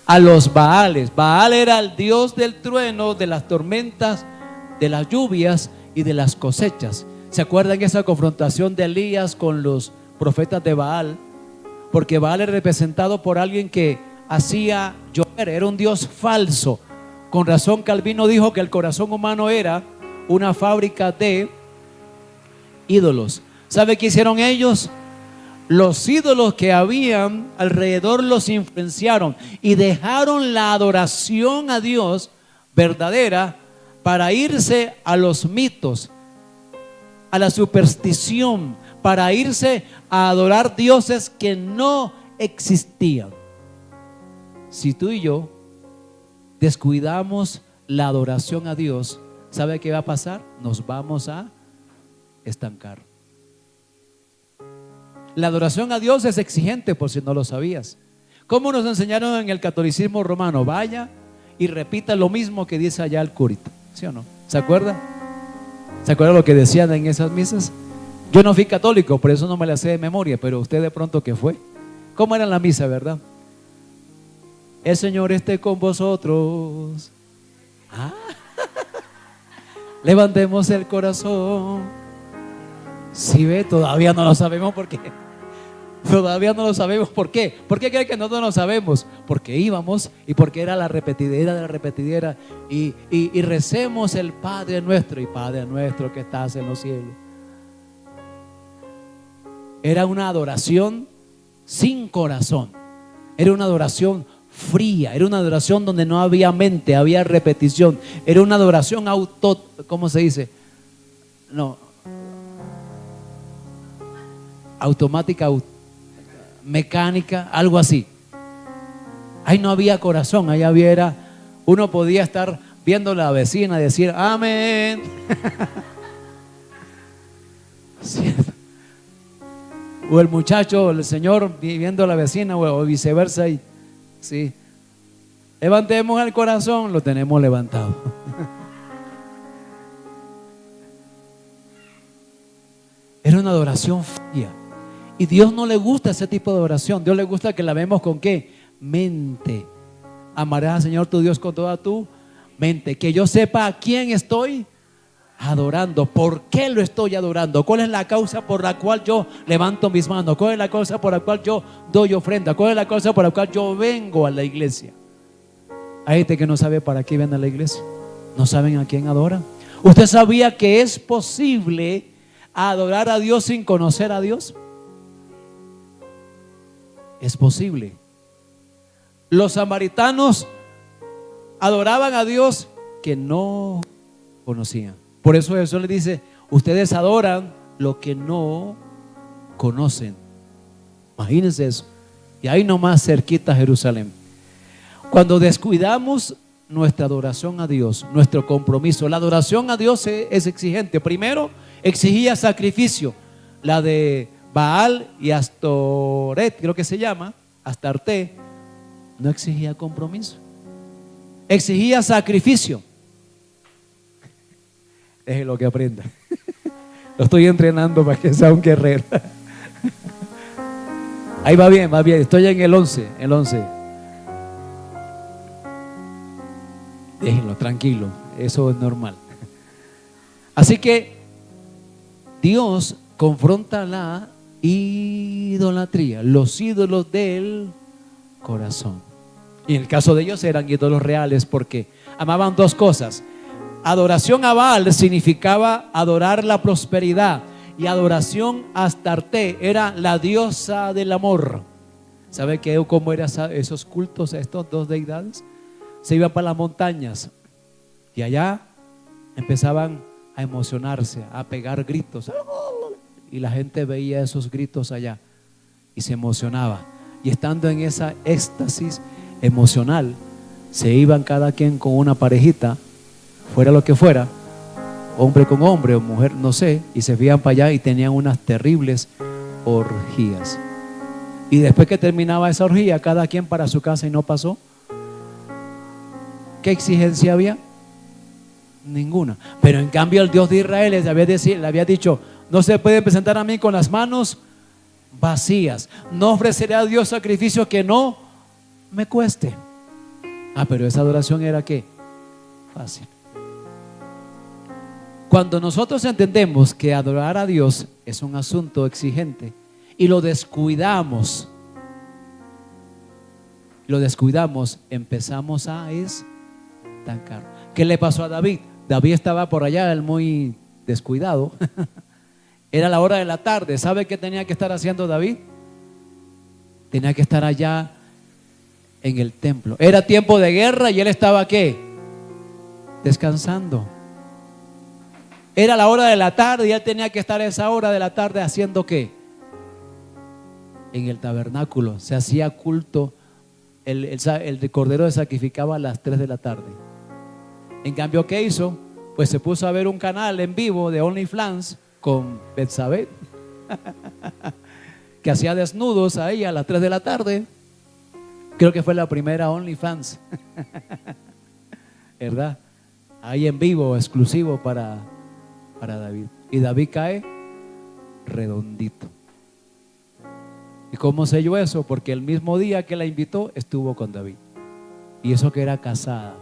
a los Baales. Baal era el dios del trueno, de las tormentas, de las lluvias y de las cosechas. ¿Se acuerdan esa confrontación de Elías con los profetas de Baal? Porque Baal era representado por alguien que hacía llover, era un dios falso. Con razón Calvino dijo que el corazón humano era una fábrica de ídolos. ¿Sabe qué hicieron ellos? Los ídolos que habían alrededor los influenciaron y dejaron la adoración a Dios verdadera para irse a los mitos, a la superstición, para irse a adorar dioses que no existían. Si tú y yo descuidamos la adoración a Dios, ¿sabe qué va a pasar? Nos vamos a estancar. La adoración a Dios es exigente, por si no lo sabías. ¿Cómo nos enseñaron en el catolicismo romano? Vaya y repita lo mismo que dice allá el curita, ¿sí o no? ¿Se acuerda? ¿Se acuerda lo que decían en esas misas? Yo no fui católico, por eso no me la sé de memoria, pero usted de pronto que fue. ¿Cómo era la misa, verdad? El Señor esté con vosotros. Levantemos el corazón. Si ve, todavía no lo sabemos por qué. Todavía no lo sabemos por qué. ¿Por qué cree que nosotros no lo sabemos? Porque íbamos y porque era la repetidera de la repetidera. Y recemos el Padre nuestro y Padre nuestro que estás en los cielos. Era una adoración sin corazón. Era una adoración fría. Era una adoración donde no había mente, había repetición. Era una adoración ¿cómo se dice? No. Automática, mecánica, algo así. Ahí no había corazón, ahí había uno podía estar viendo a la vecina y decir amén. ¿Cierto? O el muchacho, el señor viendo a la vecina o viceversa y sí. Levantemos el corazón, lo tenemos levantado. Era una adoración fría. Y Dios no le gusta ese tipo de adoración. Dios le gusta que la vemos con ¿qué? Mente. Amarás al Señor tu Dios con toda tu mente. Que yo sepa a quién estoy adorando. ¿Por qué lo estoy adorando? ¿Cuál es la causa por la cual yo levanto mis manos? ¿Cuál es la causa por la cual yo doy ofrenda? ¿Cuál es la causa por la cual yo vengo a la iglesia? Hay gente que no sabe para qué viene a la iglesia. No saben a quién adoran. ¿Usted sabía que es posible adorar a Dios sin conocer a Dios? Es posible. Los samaritanos adoraban a Dios que no conocían. Por eso Jesús le dice, ustedes adoran lo que no conocen. Imagínense eso. Y ahí nomás cerquita a Jerusalén. Cuando descuidamos nuestra adoración a Dios, nuestro compromiso, la adoración a Dios es exigente. Primero, exigía sacrificio. La de Baal y Astoret, creo que se llama, Astarte, no exigía compromiso. Exigía sacrificio. Déjelo que aprenda. Lo estoy entrenando para que sea un guerrero. Ahí va bien, va bien. Estoy en el 11, el 11. Déjenlo, tranquilo. Eso es normal. Así que Dios confronta la idolatría, los ídolos del corazón. Y en el caso de ellos eran ídolos reales porque amaban dos cosas. Adoración a Baal significaba adorar la prosperidad, y adoración a Astarte era la diosa del amor. ¿Sabe cómo eran esos cultos a estas dos deidades? Se iban para las montañas y allá empezaban a emocionarse, a pegar gritos, y la gente veía esos gritos allá y se emocionaba, y estando en esa éxtasis emocional se iban cada quien con una parejita, fuera lo que fuera, hombre con hombre o mujer, no sé, y se iban para allá y tenían unas terribles orgías. Y después que terminaba esa orgía, cada quien para su casa y no pasó. ¿Qué exigencia había? Ninguna. Pero en cambio el Dios de Israel le había dicho, no se puede presentar a mí con las manos vacías. No ofreceré a Dios sacrificio que no me cueste. Pero esa adoración era ¿qué? Fácil. Cuando nosotros entendemos que adorar a Dios es un asunto exigente y lo descuidamos, empezamos a estancar. ¿Qué le pasó a David? David estaba por allá, él muy descuidado. Era la hora de la tarde. ¿Sabe qué tenía que estar haciendo David? Tenía que estar allá en el templo. Era tiempo de guerra y él estaba ¿qué? Descansando. Era la hora de la tarde y él tenía que estar a esa hora de la tarde haciendo ¿qué? En el tabernáculo se hacía culto. El cordero se sacrificaba a las 3 de la tarde. En cambio, ¿qué hizo? Pues se puso a ver un canal en vivo de OnlyFans con Betsabé, que hacía desnudos ahí a las 3 de la tarde. Creo que fue la primera OnlyFans, ¿verdad? Ahí en vivo, exclusivo para David. Y David cae redondito. ¿Y cómo selló eso? Porque el mismo día que la invitó estuvo con David. Y eso que era casada.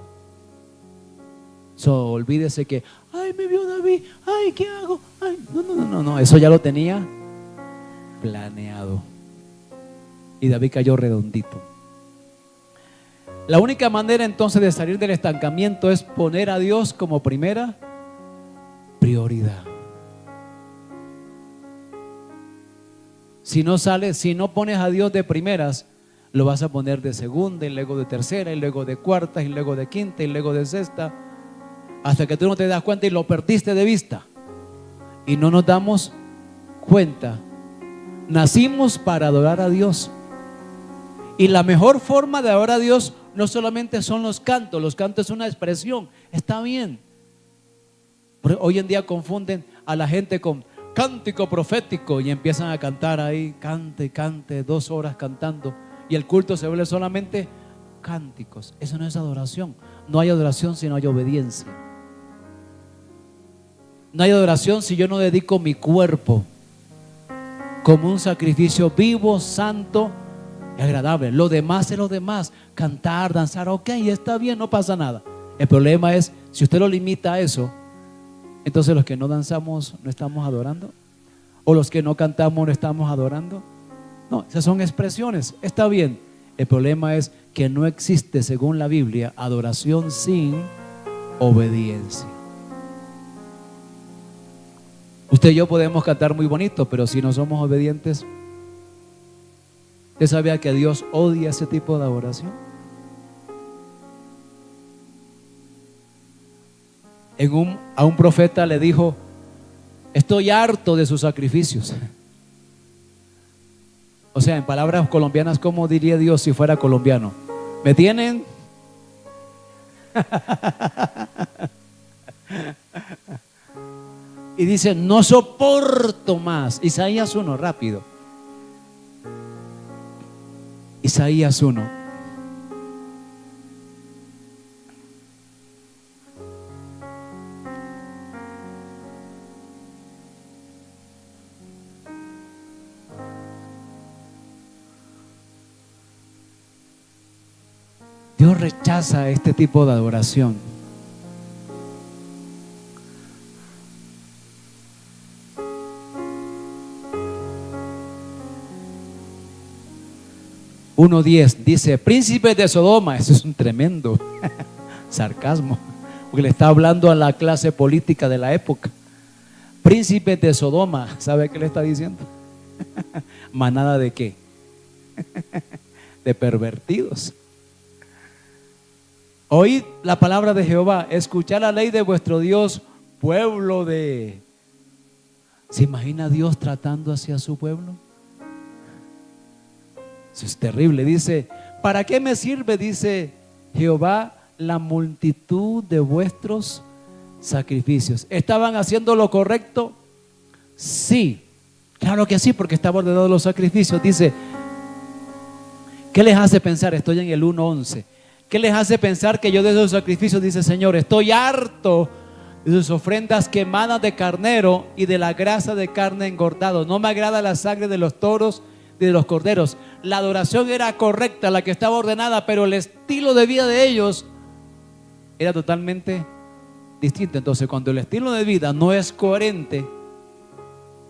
Olvídese que, ay, me vio David, ay, ¿qué hago? Ay, no, eso ya lo tenía planeado. Y David cayó redondito. La única manera entonces de salir del estancamiento es poner a Dios como primera prioridad. Si no pones a Dios de primeras, lo vas a poner de segunda, y luego de tercera, y luego de cuarta, y luego de quinta, y luego de sexta, hasta que tú no te das cuenta y lo perdiste de vista. Y no nos damos cuenta. Nacimos para adorar a Dios. Y la mejor forma de adorar a Dios no solamente son los cantos es una expresión, está bien. Pero hoy en día confunden a la gente con cántico profético y empiezan a cantar ahí, cante, 2 horas cantando, y el culto se vuelve solamente cánticos. Eso no es adoración. No hay adoración si no hay obediencia. No hay adoración si yo no dedico mi cuerpo como un sacrificio vivo, santo y agradable. Lo demás es lo demás. Cantar, danzar, ok, está bien, no pasa nada. El problema es, si usted lo limita a eso, entonces los que no danzamos no estamos adorando, o los que no cantamos no estamos adorando. No, esas son expresiones, está bien. El problema es que no existe, según la Biblia, adoración sin obediencia. Usted y yo podemos cantar muy bonito, pero si no somos obedientes, ¿usted sabía que Dios odia ese tipo de adoración? A un profeta le dijo: estoy harto de sus sacrificios. O sea, en palabras colombianas, ¿cómo diría Dios si fuera colombiano? ¿Me tienen? Y dice: no soporto más. Isaías 1, rápido. Isaías 1. Dios rechaza este tipo de adoración. Uno 10 dice: príncipes de Sodoma. Eso es un tremendo sarcasmo, porque le está hablando a la clase política de la época. Príncipes de Sodoma, ¿sabe qué le está diciendo? ¿Manada de qué? De pervertidos. Oíd la palabra de Jehová, escuchad la ley de vuestro Dios, pueblo de... ¿Se imagina Dios tratando hacia su pueblo? Eso es terrible. Dice: ¿para qué me sirve, dice Jehová, la multitud de vuestros sacrificios? ¿Estaban haciendo lo correcto? Sí, claro que sí, porque estaban ordenados los sacrificios. Dice: ¿qué les hace pensar? Estoy en el 1:11. ¿Qué les hace pensar que yo de esos sacrificios, dice el Señor, estoy harto de sus ofrendas quemadas de carnero y de la grasa de carne engordado? No me agrada la sangre de los toros ni de los corderos. La adoración era correcta, la que estaba ordenada, pero el estilo de vida de ellos era totalmente distinto. Entonces, cuando el estilo de vida no es coherente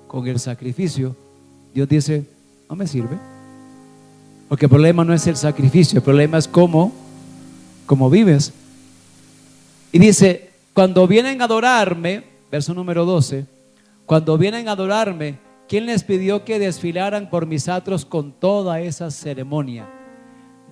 con el sacrificio, Dios dice: no me sirve. Porque el problema no es el sacrificio, el problema es cómo vives. Y dice: cuando vienen a adorarme, verso número 12, cuando vienen a adorarme, ¿quién les pidió que desfilaran por mis atrios con toda esa ceremonia?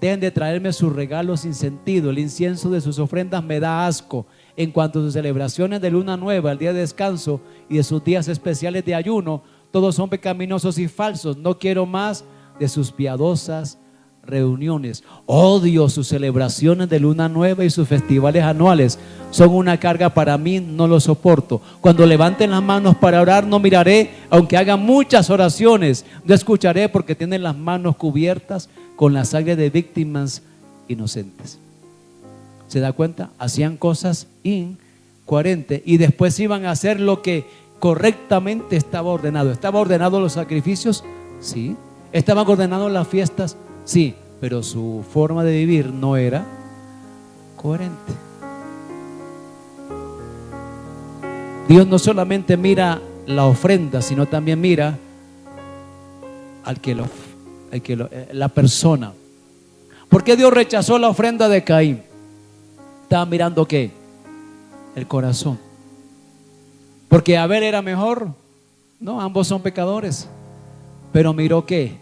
Dejen de traerme sus regalos sin sentido. El incienso de sus ofrendas me da asco. En cuanto a sus celebraciones de luna nueva, el día de descanso y de sus días especiales de ayuno, todos son pecaminosos y falsos. No quiero más de sus piadosas reuniones. Odio sus celebraciones de luna nueva y sus festivales anuales. Son una carga para mí, no lo soporto. Cuando levanten las manos para orar, no miraré, aunque hagan muchas oraciones. No escucharé, porque tienen las manos cubiertas con la sangre de víctimas inocentes. ¿Se da cuenta? Hacían cosas incoherentes y después iban a hacer lo que correctamente estaba ordenado. ¿Estaban ordenados los sacrificios? Sí. ¿Estaban ordenados las fiestas? Sí, pero su forma de vivir no era coherente. Dios no solamente mira la ofrenda, sino también mira la persona. ¿Por qué Dios rechazó la ofrenda de Caín? Estaba mirando ¿qué? El corazón. ¿Porque Abel era mejor? No, ambos son pecadores. Pero miró ¿qué?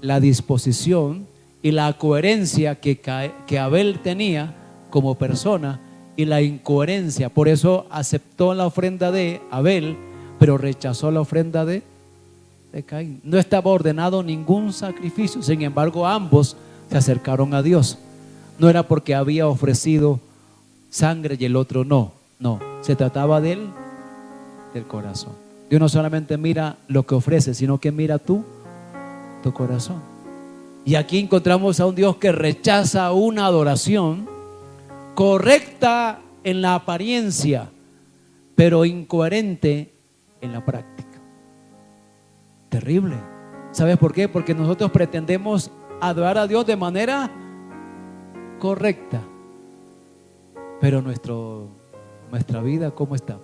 La disposición y la coherencia que Abel tenía como persona y la incoherencia. Por eso aceptó la ofrenda de Abel, pero rechazó la ofrenda de Caín. No estaba ordenado ningún sacrificio. Sin embargo, ambos se acercaron a Dios. No era porque había ofrecido sangre y el otro no. No, se trataba del corazón. Dios no solamente mira lo que ofrece, sino que mira tu corazón. Y aquí encontramos a un Dios que rechaza una adoración correcta en la apariencia, pero incoherente en la práctica. Terrible. ¿Sabes por qué? Porque nosotros pretendemos adorar a Dios de manera correcta, pero nuestra vida, ¿cómo está?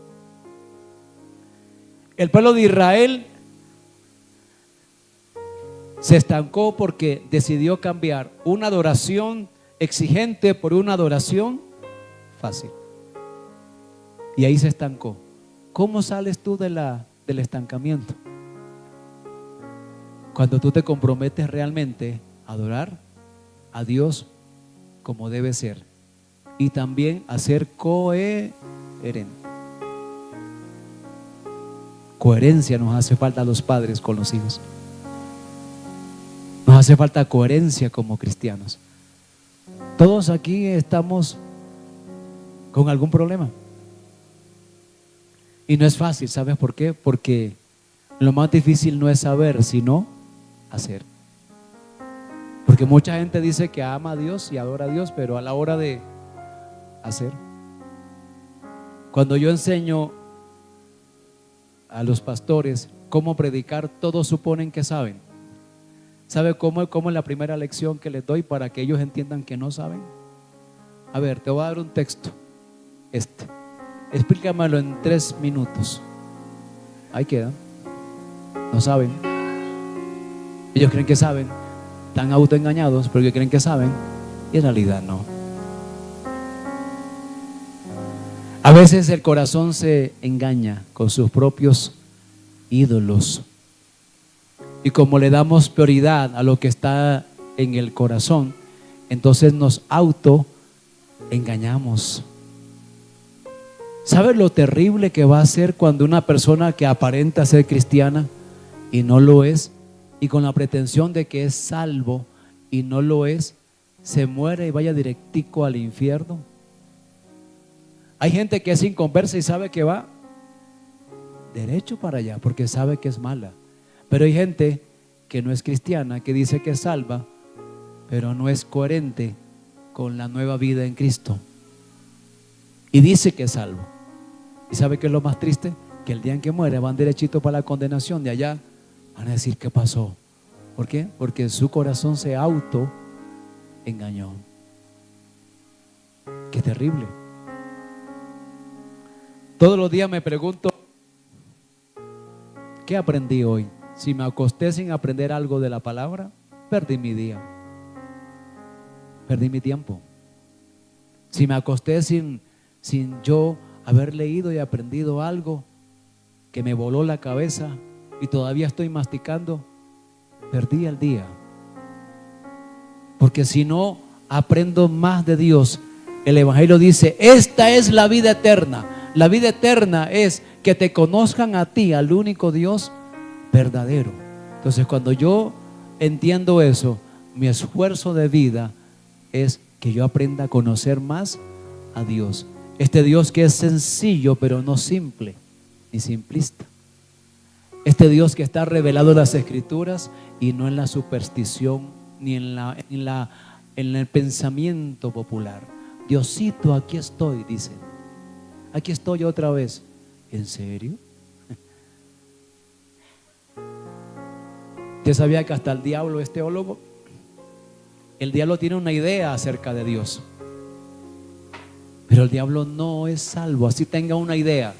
El pueblo de Israel se estancó porque decidió cambiar una adoración exigente por una adoración fácil. Y ahí se estancó. ¿Cómo sales tú del estancamiento? Cuando tú te comprometes realmente a adorar a Dios como debe ser y también a ser coherente. Coherencia nos hace falta a los padres con los hijos. Nos hace falta coherencia como cristianos. Todos aquí estamos con algún problema. Y no es fácil, ¿sabes por qué? Porque lo más difícil no es saber, sino hacer. Porque mucha gente dice que ama a Dios y adora a Dios, pero a la hora de hacer. Cuando yo enseño a los pastores cómo predicar, todos suponen que saben. ¿Sabe cómo es la primera lección que les doy para que ellos entiendan que no saben? A ver, te voy a dar un texto. Explícamelo en 3 minutos. Ahí queda. No saben. Ellos creen que saben. Están autoengañados porque creen que saben y en realidad no. A veces el corazón se engaña con sus propios ídolos. Y como le damos prioridad a lo que está en el corazón, entonces nos autoengañamos. ¿Sabes lo terrible que va a ser cuando una persona que aparenta ser cristiana y no lo es, y con la pretensión de que es salvo y no lo es, se muere y vaya directico al infierno? Hay gente que es inconversa y sabe que va derecho para allá porque sabe que es mala. Pero hay gente que no es cristiana, que dice que es salva, pero no es coherente con la nueva vida en Cristo. Y dice que es salvo. ¿Y sabe qué es lo más triste? Que el día en que muere van derechito para la condenación. De allá van a decir ¿qué pasó? ¿Por qué? Porque su corazón se autoengañó. Qué terrible. Todos los días me pregunto, ¿qué aprendí hoy? Si me acosté sin aprender algo de la palabra, perdí mi día. Perdí mi tiempo. Si me acosté sin yo haber leído y aprendido algo que me voló la cabeza y todavía estoy masticando, perdí el día. Porque si no aprendo más de Dios, el Evangelio dice, esta es la vida eterna. La vida eterna es que te conozcan a ti, al único Dios verdadero. Entonces cuando yo entiendo eso, mi esfuerzo de vida es que yo aprenda a conocer más a Dios. Este Dios que es sencillo pero no simple ni simplista. Este Dios que está revelado en las Escrituras y no en la superstición ni en el pensamiento popular. Diosito, aquí estoy, dice. Aquí estoy otra vez. ¿En serio? ¿Usted sabía que hasta el diablo es teólogo? El diablo tiene una idea acerca de Dios, pero el diablo no es salvo, así tenga una idea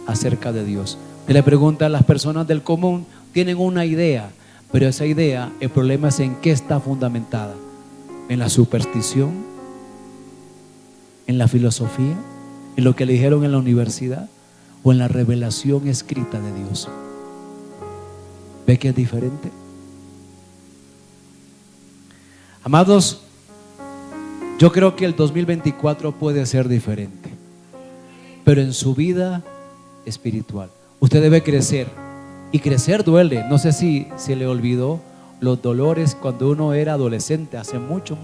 acerca de Dios. Usted le pregunta a las personas del común, tienen una idea, pero esa idea, el problema es en qué está fundamentada. ¿En la superstición? ¿En la filosofía? ¿En lo que le dijeron en la universidad? ¿O en la revelación escrita de Dios? ¿Ve que es diferente? Amados, yo creo que el 2024 puede ser diferente, pero en su vida espiritual. Usted debe crecer, y crecer duele. No sé si se le olvidó los dolores cuando uno era adolescente, hace mucho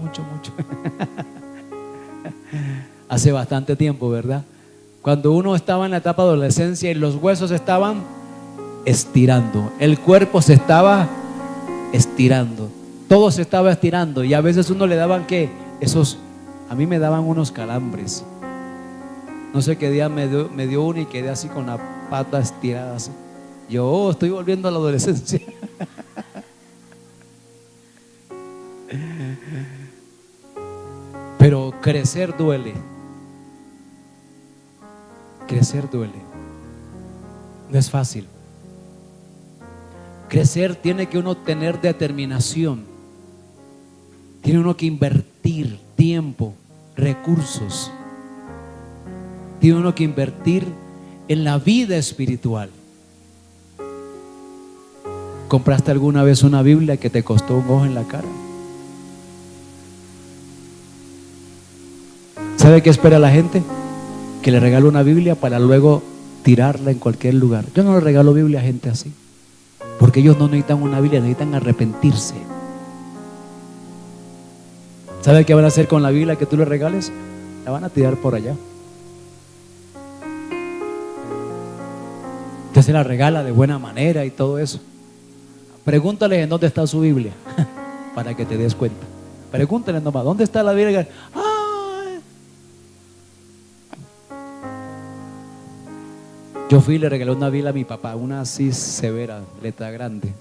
hace bastante tiempo, ¿verdad? Cuando uno estaba en la etapa de adolescencia y los huesos estaban estirando, el cuerpo se estaba estirando, todo se estaba estirando, y a veces uno le daban a mí me daban unos calambres. No sé qué día me dio uno y quedé así con la pata estirada así. Yo estoy volviendo a la adolescencia. Pero crecer duele. Crecer duele. No es fácil. Crecer tiene que uno tener determinación. Tiene uno que invertir tiempo, recursos. Tiene uno que invertir en la vida espiritual. ¿Compraste alguna vez una Biblia que te costó un ojo en la cara? ¿Sabe qué espera la gente? Que le regale una Biblia para luego tirarla en cualquier lugar. Yo no le regalo Biblia a gente así, porque ellos no necesitan una Biblia, necesitan arrepentirse. ¿Sabe qué van a hacer con la Biblia que tú le regales? La van a tirar por allá. Usted se la regala de buena manera y todo eso. Pregúntale en dónde está su Biblia para que te des cuenta. Pregúntale nomás, ¿dónde está la Biblia? ¡Ay! Yo fui y le regalé una Biblia a mi papá, una así severa, letra grande.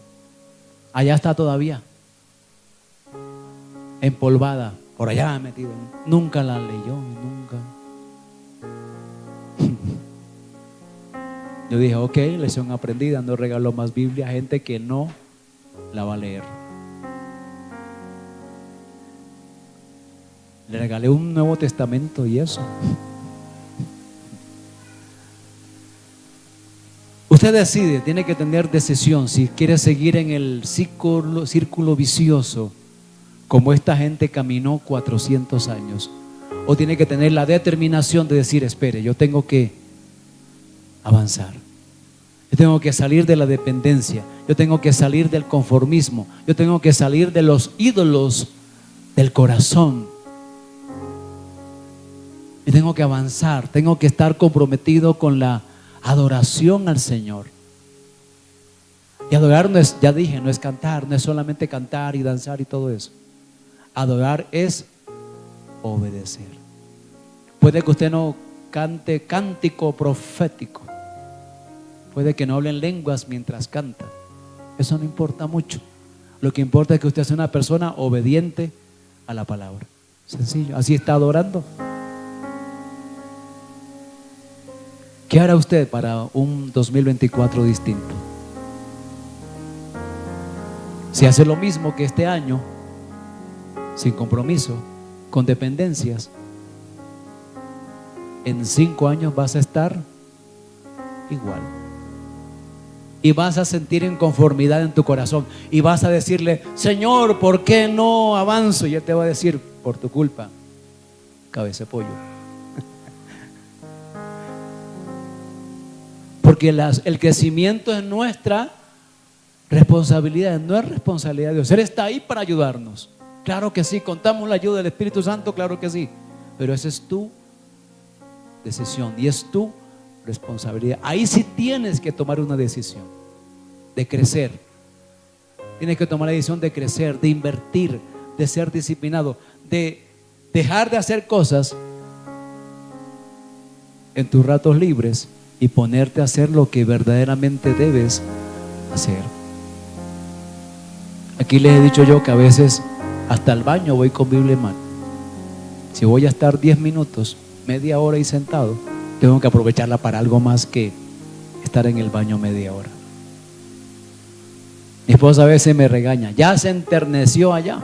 Allá está todavía, empolvada, por allá metido. Nunca la leyó, nunca. Yo dije, ok, lección aprendida, no regalo más Biblia a gente que no la va a leer. Le regalé un Nuevo Testamento y eso. Usted decide, tiene que tener decisión si quiere seguir en el círculo vicioso como esta gente caminó 400 años, o tiene que tener la determinación de decir, espere, yo tengo que avanzar. Yo tengo que salir de la dependencia, yo tengo que salir del conformismo, yo tengo que salir de los ídolos del corazón. Y tengo que avanzar, tengo que estar comprometido con la adoración al Señor. Y adorar no es, ya dije, no es cantar, no es solamente cantar y danzar y todo eso. Adorar es obedecer. Puede que usted no cante cántico profético, puede que no hable en lenguas mientras canta, eso no importa mucho. Lo que importa es que usted sea una persona obediente a la palabra. Sencillo, así está adorando. ¿Qué hará usted para un 2024 distinto? Si hace lo mismo que este año, sin compromiso, con dependencias, en 5 años vas a estar igual. Y vas a sentir inconformidad en tu corazón. Y vas a decirle, Señor, ¿por qué no avanzo? Y Él te va a decir, por tu culpa, cabeza de pollo. Porque el crecimiento es nuestra responsabilidad, no es responsabilidad de Dios. Él está ahí para ayudarnos. Claro que sí, contamos la ayuda del Espíritu Santo, claro que sí. Pero esa es tu decisión y es tu responsabilidad. Ahí sí tienes que tomar una decisión de crecer. Tienes que tomar la decisión de crecer, de invertir, de ser disciplinado, de dejar de hacer cosas en tus ratos libres y ponerte a hacer lo que verdaderamente debes hacer. Aquí les he dicho yo que a veces hasta el baño voy con Biblia en mano. Si voy a estar 10 minutos, media hora ahí sentado, tengo que aprovecharla para algo más que estar en el baño media hora. Mi esposa a veces me regaña, ya se enterneció allá.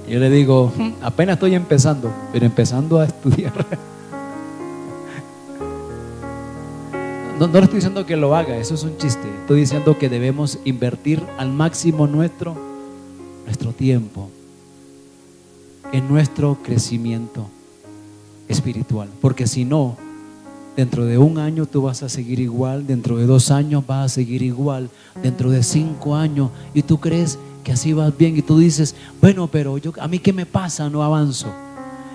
Yo le digo, apenas estoy empezando, pero empezando a estudiar. No le estoy diciendo que lo haga, eso es un chiste. Estoy diciendo que debemos invertir al máximo nuestro tiempo en nuestro crecimiento espiritual. Porque si no, dentro de 1 año tú vas a seguir igual, dentro de 2 años vas a seguir igual, dentro de 5 años, y tú crees que así vas bien y tú dices, bueno, pero a mí ¿qué me pasa? No avanzo.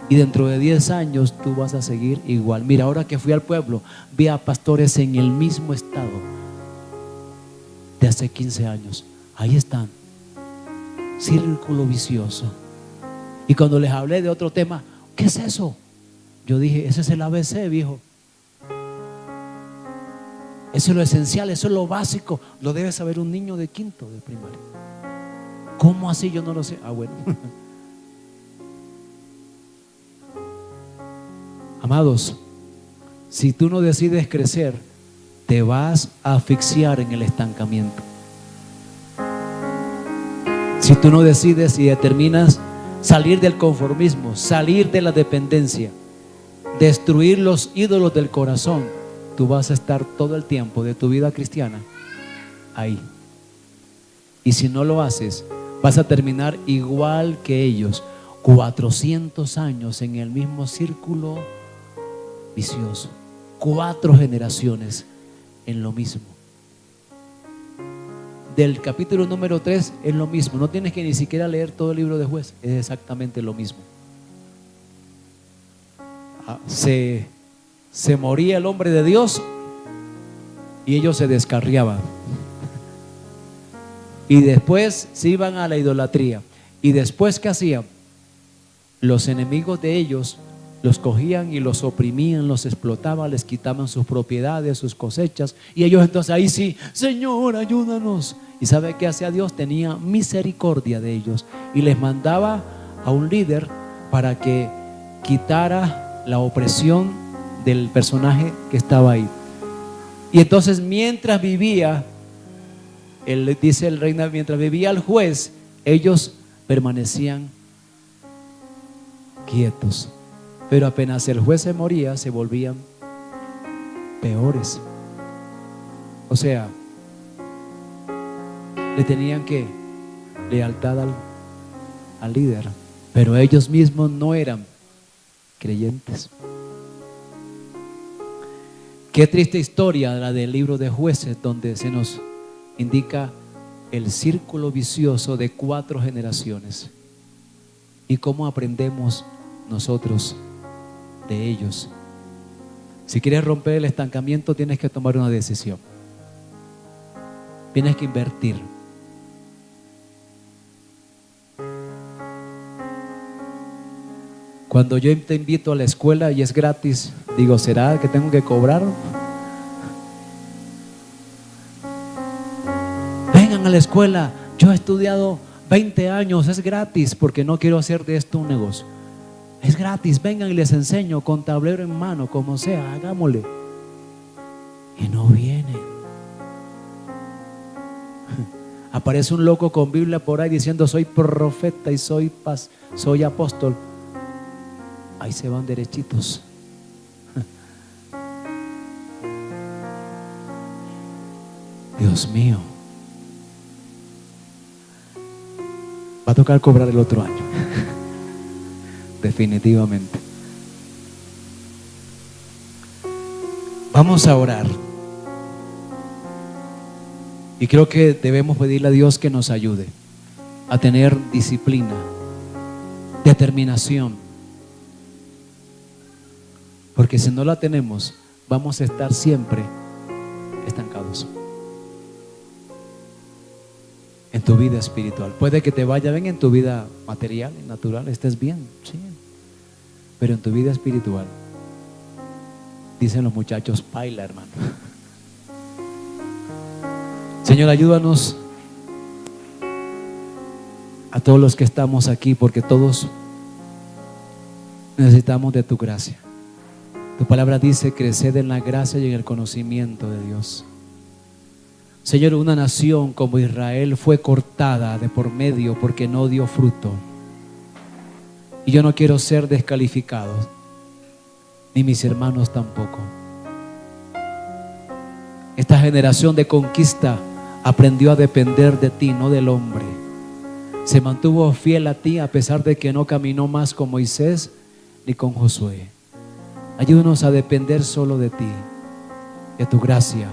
Y dentro de 10 años tú vas a seguir igual. Mira, ahora que fui al pueblo, vi a pastores en el mismo estado de hace 15 años. Ahí están, círculo vicioso. Y cuando les hablé de otro tema, ¿qué es eso? Yo dije, ese es el ABC, viejo. Eso es lo esencial, eso es lo básico. Lo debe saber un niño de 5º de primaria. ¿Cómo así? Yo no lo sé. Ah, bueno. Amados, si tú no decides crecer, te vas a asfixiar en el estancamiento. Si tú no decides y determinas salir del conformismo, salir de la dependencia, destruir los ídolos del corazón, tú vas a estar todo el tiempo de tu vida cristiana ahí. Y si no lo haces, vas a terminar igual que ellos. 400 años en el mismo círculo vicioso. 4 generaciones en lo mismo. Del capítulo número 3 es lo mismo. No tienes que ni siquiera leer todo el libro de Jueces. Es exactamente lo mismo. Se moría el hombre de Dios y ellos se descarriaban. Y después se iban a la idolatría. Y después, ¿qué hacían? Los enemigos de ellos los cogían y los oprimían, los explotaban, les quitaban sus propiedades, sus cosechas. Y ellos entonces ahí sí, Señor, ayúdanos. ¿Y sabe qué hacía Dios? Tenía misericordia de ellos y les mandaba a un líder para que quitara la opresión del personaje que estaba ahí. Y entonces mientras vivía, dice el rey, mientras vivía el juez, ellos permanecían quietos. Pero apenas el juez se moría, se volvían peores. O sea, le tenían que lealtad al líder, pero ellos mismos no eran creyentes. Qué triste historia la del libro de Jueces, donde se nos indica el círculo vicioso de 4 generaciones y cómo aprendemos nosotros de ellos. Si quieres romper el estancamiento, tienes que tomar una decisión. Tienes que invertir. Cuando yo te invito a la escuela y es gratis, digo, ¿será que tengo que cobrar? Vengan a la escuela, yo he estudiado 20 años, es gratis porque no quiero hacer de esto un negocio. Es gratis, vengan y les enseño con tablero en mano, como sea, hagámosle. Y no vienen. Aparece un loco con Biblia por ahí diciendo soy profeta y soy apóstol. Ahí se van derechitos. Dios mío. Va a tocar cobrar el otro año. Definitivamente. Vamos a orar. Y creo que debemos pedirle a Dios que nos ayude a tener disciplina, determinación. Porque si no la tenemos, vamos a estar siempre estancados en tu vida espiritual. Puede que te vaya bien en tu vida material y natural, estés bien, sí. Pero en tu vida espiritual, dicen los muchachos, paila, hermano. Señor, ayúdanos a todos los que estamos aquí, porque todos necesitamos de tu gracia. Tu palabra dice, creced en la gracia y en el conocimiento de Dios. Señor, una nación como Israel fue cortada de por medio porque no dio fruto. Y yo no quiero ser descalificado, ni mis hermanos tampoco. Esta generación de conquista aprendió a depender de ti, no del hombre. Se mantuvo fiel a ti a pesar de que no caminó más con Moisés ni con Josué. Ayúdanos a depender solo de ti, de tu gracia.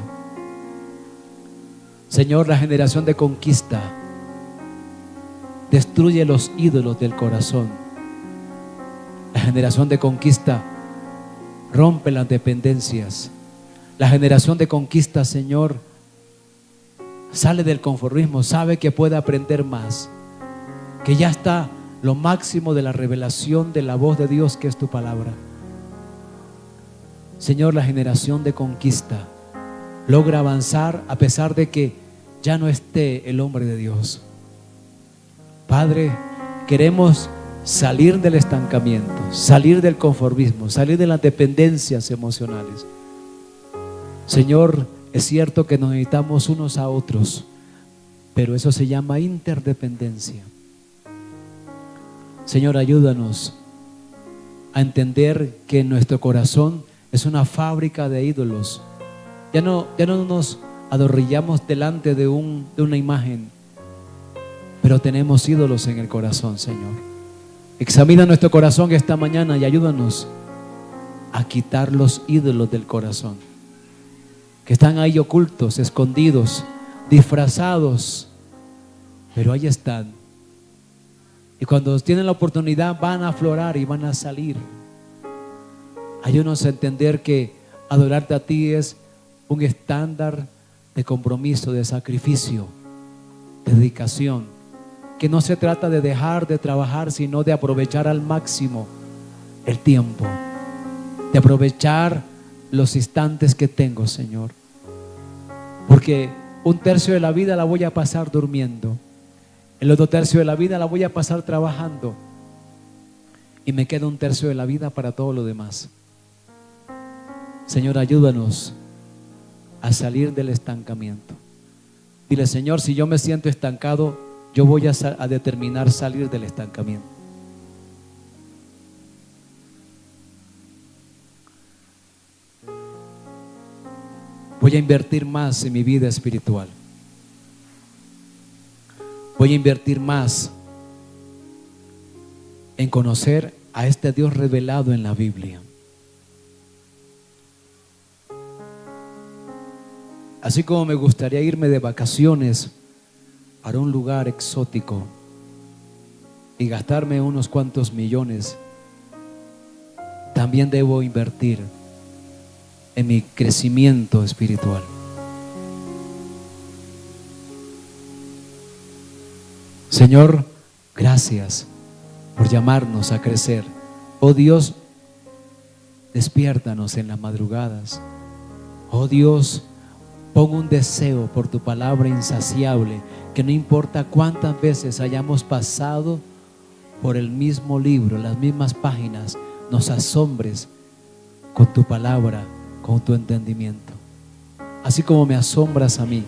Señor, la generación de conquista destruye los ídolos del corazón. La generación de conquista rompe las dependencias. La generación de conquista, Señor, sale del conformismo, sabe que puede aprender más, que ya está lo máximo de la revelación de la voz de Dios, que es tu palabra. Señor, la generación de conquista logra avanzar a pesar de que ya no esté el hombre de Dios. Padre, queremos salir del estancamiento, salir del conformismo, salir de las dependencias emocionales. Señor, es cierto que nos necesitamos unos a otros, pero eso se llama interdependencia. Señor, ayúdanos a entender que nuestro corazón es una fábrica de ídolos. Ya no nos adorrillamos delante de una imagen, pero tenemos ídolos en el corazón, Señor. Examina nuestro corazón esta mañana y ayúdanos a quitar los ídolos del corazón que están ahí ocultos, escondidos, disfrazados, pero ahí están. Y cuando tienen la oportunidad van a aflorar y van a salir. Ayúdanos a entender que adorarte a ti es un estándar de compromiso, de sacrificio, de dedicación, que no se trata de dejar de trabajar, sino de aprovechar al máximo el tiempo, de aprovechar los instantes que tengo, Señor, porque un tercio de la vida la voy a pasar durmiendo, el otro tercio de la vida la voy a pasar trabajando, y me queda un tercio de la vida para todo lo demás. Señor, ayúdanos a salir del estancamiento. Dile: Señor, si yo me siento estancado, yo voy a determinar salir del estancamiento. Voy a invertir más en mi vida espiritual. Voy a invertir más en conocer a este Dios revelado en la Biblia. Así como me gustaría irme de vacaciones para un lugar exótico y gastarme unos cuantos millones, también debo invertir en mi crecimiento espiritual. Señor, gracias por llamarnos a crecer. Oh Dios, despiértanos en las madrugadas. Oh Dios, pon un deseo por tu palabra insaciable, que no importa cuántas veces hayamos pasado por el mismo libro, las mismas páginas, nos asombres con tu palabra, con tu entendimiento. Así como me asombras a mí,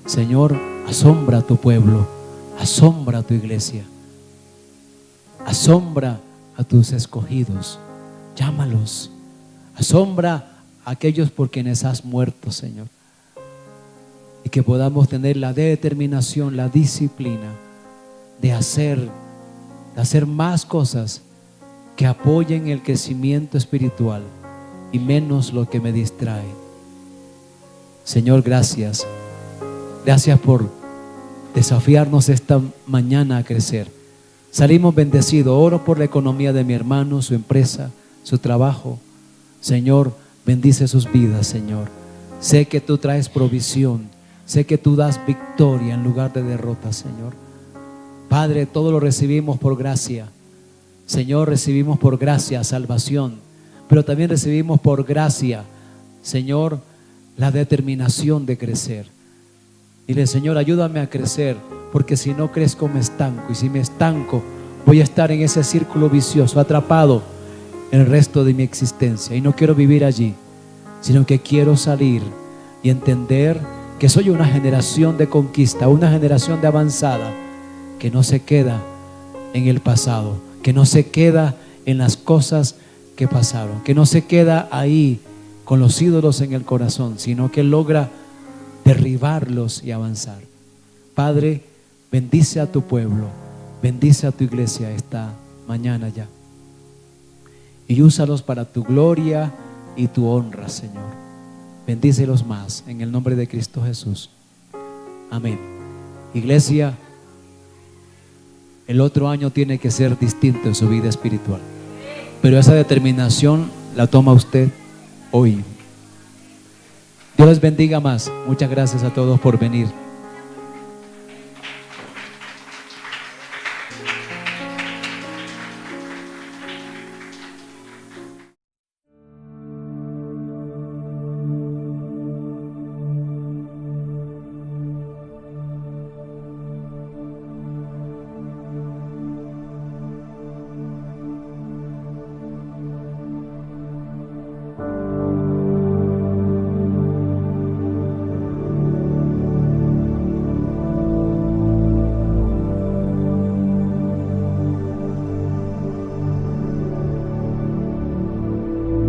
Señor, asombra a tu pueblo, asombra a tu iglesia, asombra a tus escogidos, llámalos, asombra a aquellos por quienes has muerto, Señor. Y que podamos tener la determinación, la disciplina de hacer más cosas que apoyen el crecimiento espiritual y menos lo que me distrae. Señor, gracias. Gracias por desafiarnos esta mañana a crecer. Salimos bendecidos. Oro por la economía de mi hermano, su empresa, su trabajo. Señor, bendice sus vidas, Señor. Sé que tú traes provisión. Sé que tú das victoria en lugar de derrota, Señor. Padre, todo lo recibimos por gracia. Señor, recibimos por gracia salvación, pero también recibimos por gracia, Señor, la determinación de crecer. Dile: Señor, ayúdame a crecer, porque si no crezco me estanco, y si me estanco voy a estar en ese círculo vicioso, atrapado el resto de mi existencia, y no quiero vivir allí, sino que quiero salir y entender que soy una generación de conquista, una generación de avanzada, que no se queda en el pasado, que no se queda en las cosas que pasaron, que no se queda ahí con los ídolos en el corazón, sino que logra derribarlos y avanzar. Padre, bendice a tu pueblo, bendice a tu iglesia esta mañana ya, y úsalos para tu gloria y tu honra, Señor. Bendícelos más en el nombre de Cristo Jesús. Amén. Iglesia, el otro año tiene que ser distinto en su vida espiritual, pero esa determinación la toma usted hoy. Dios les bendiga más. Muchas gracias a todos por venir.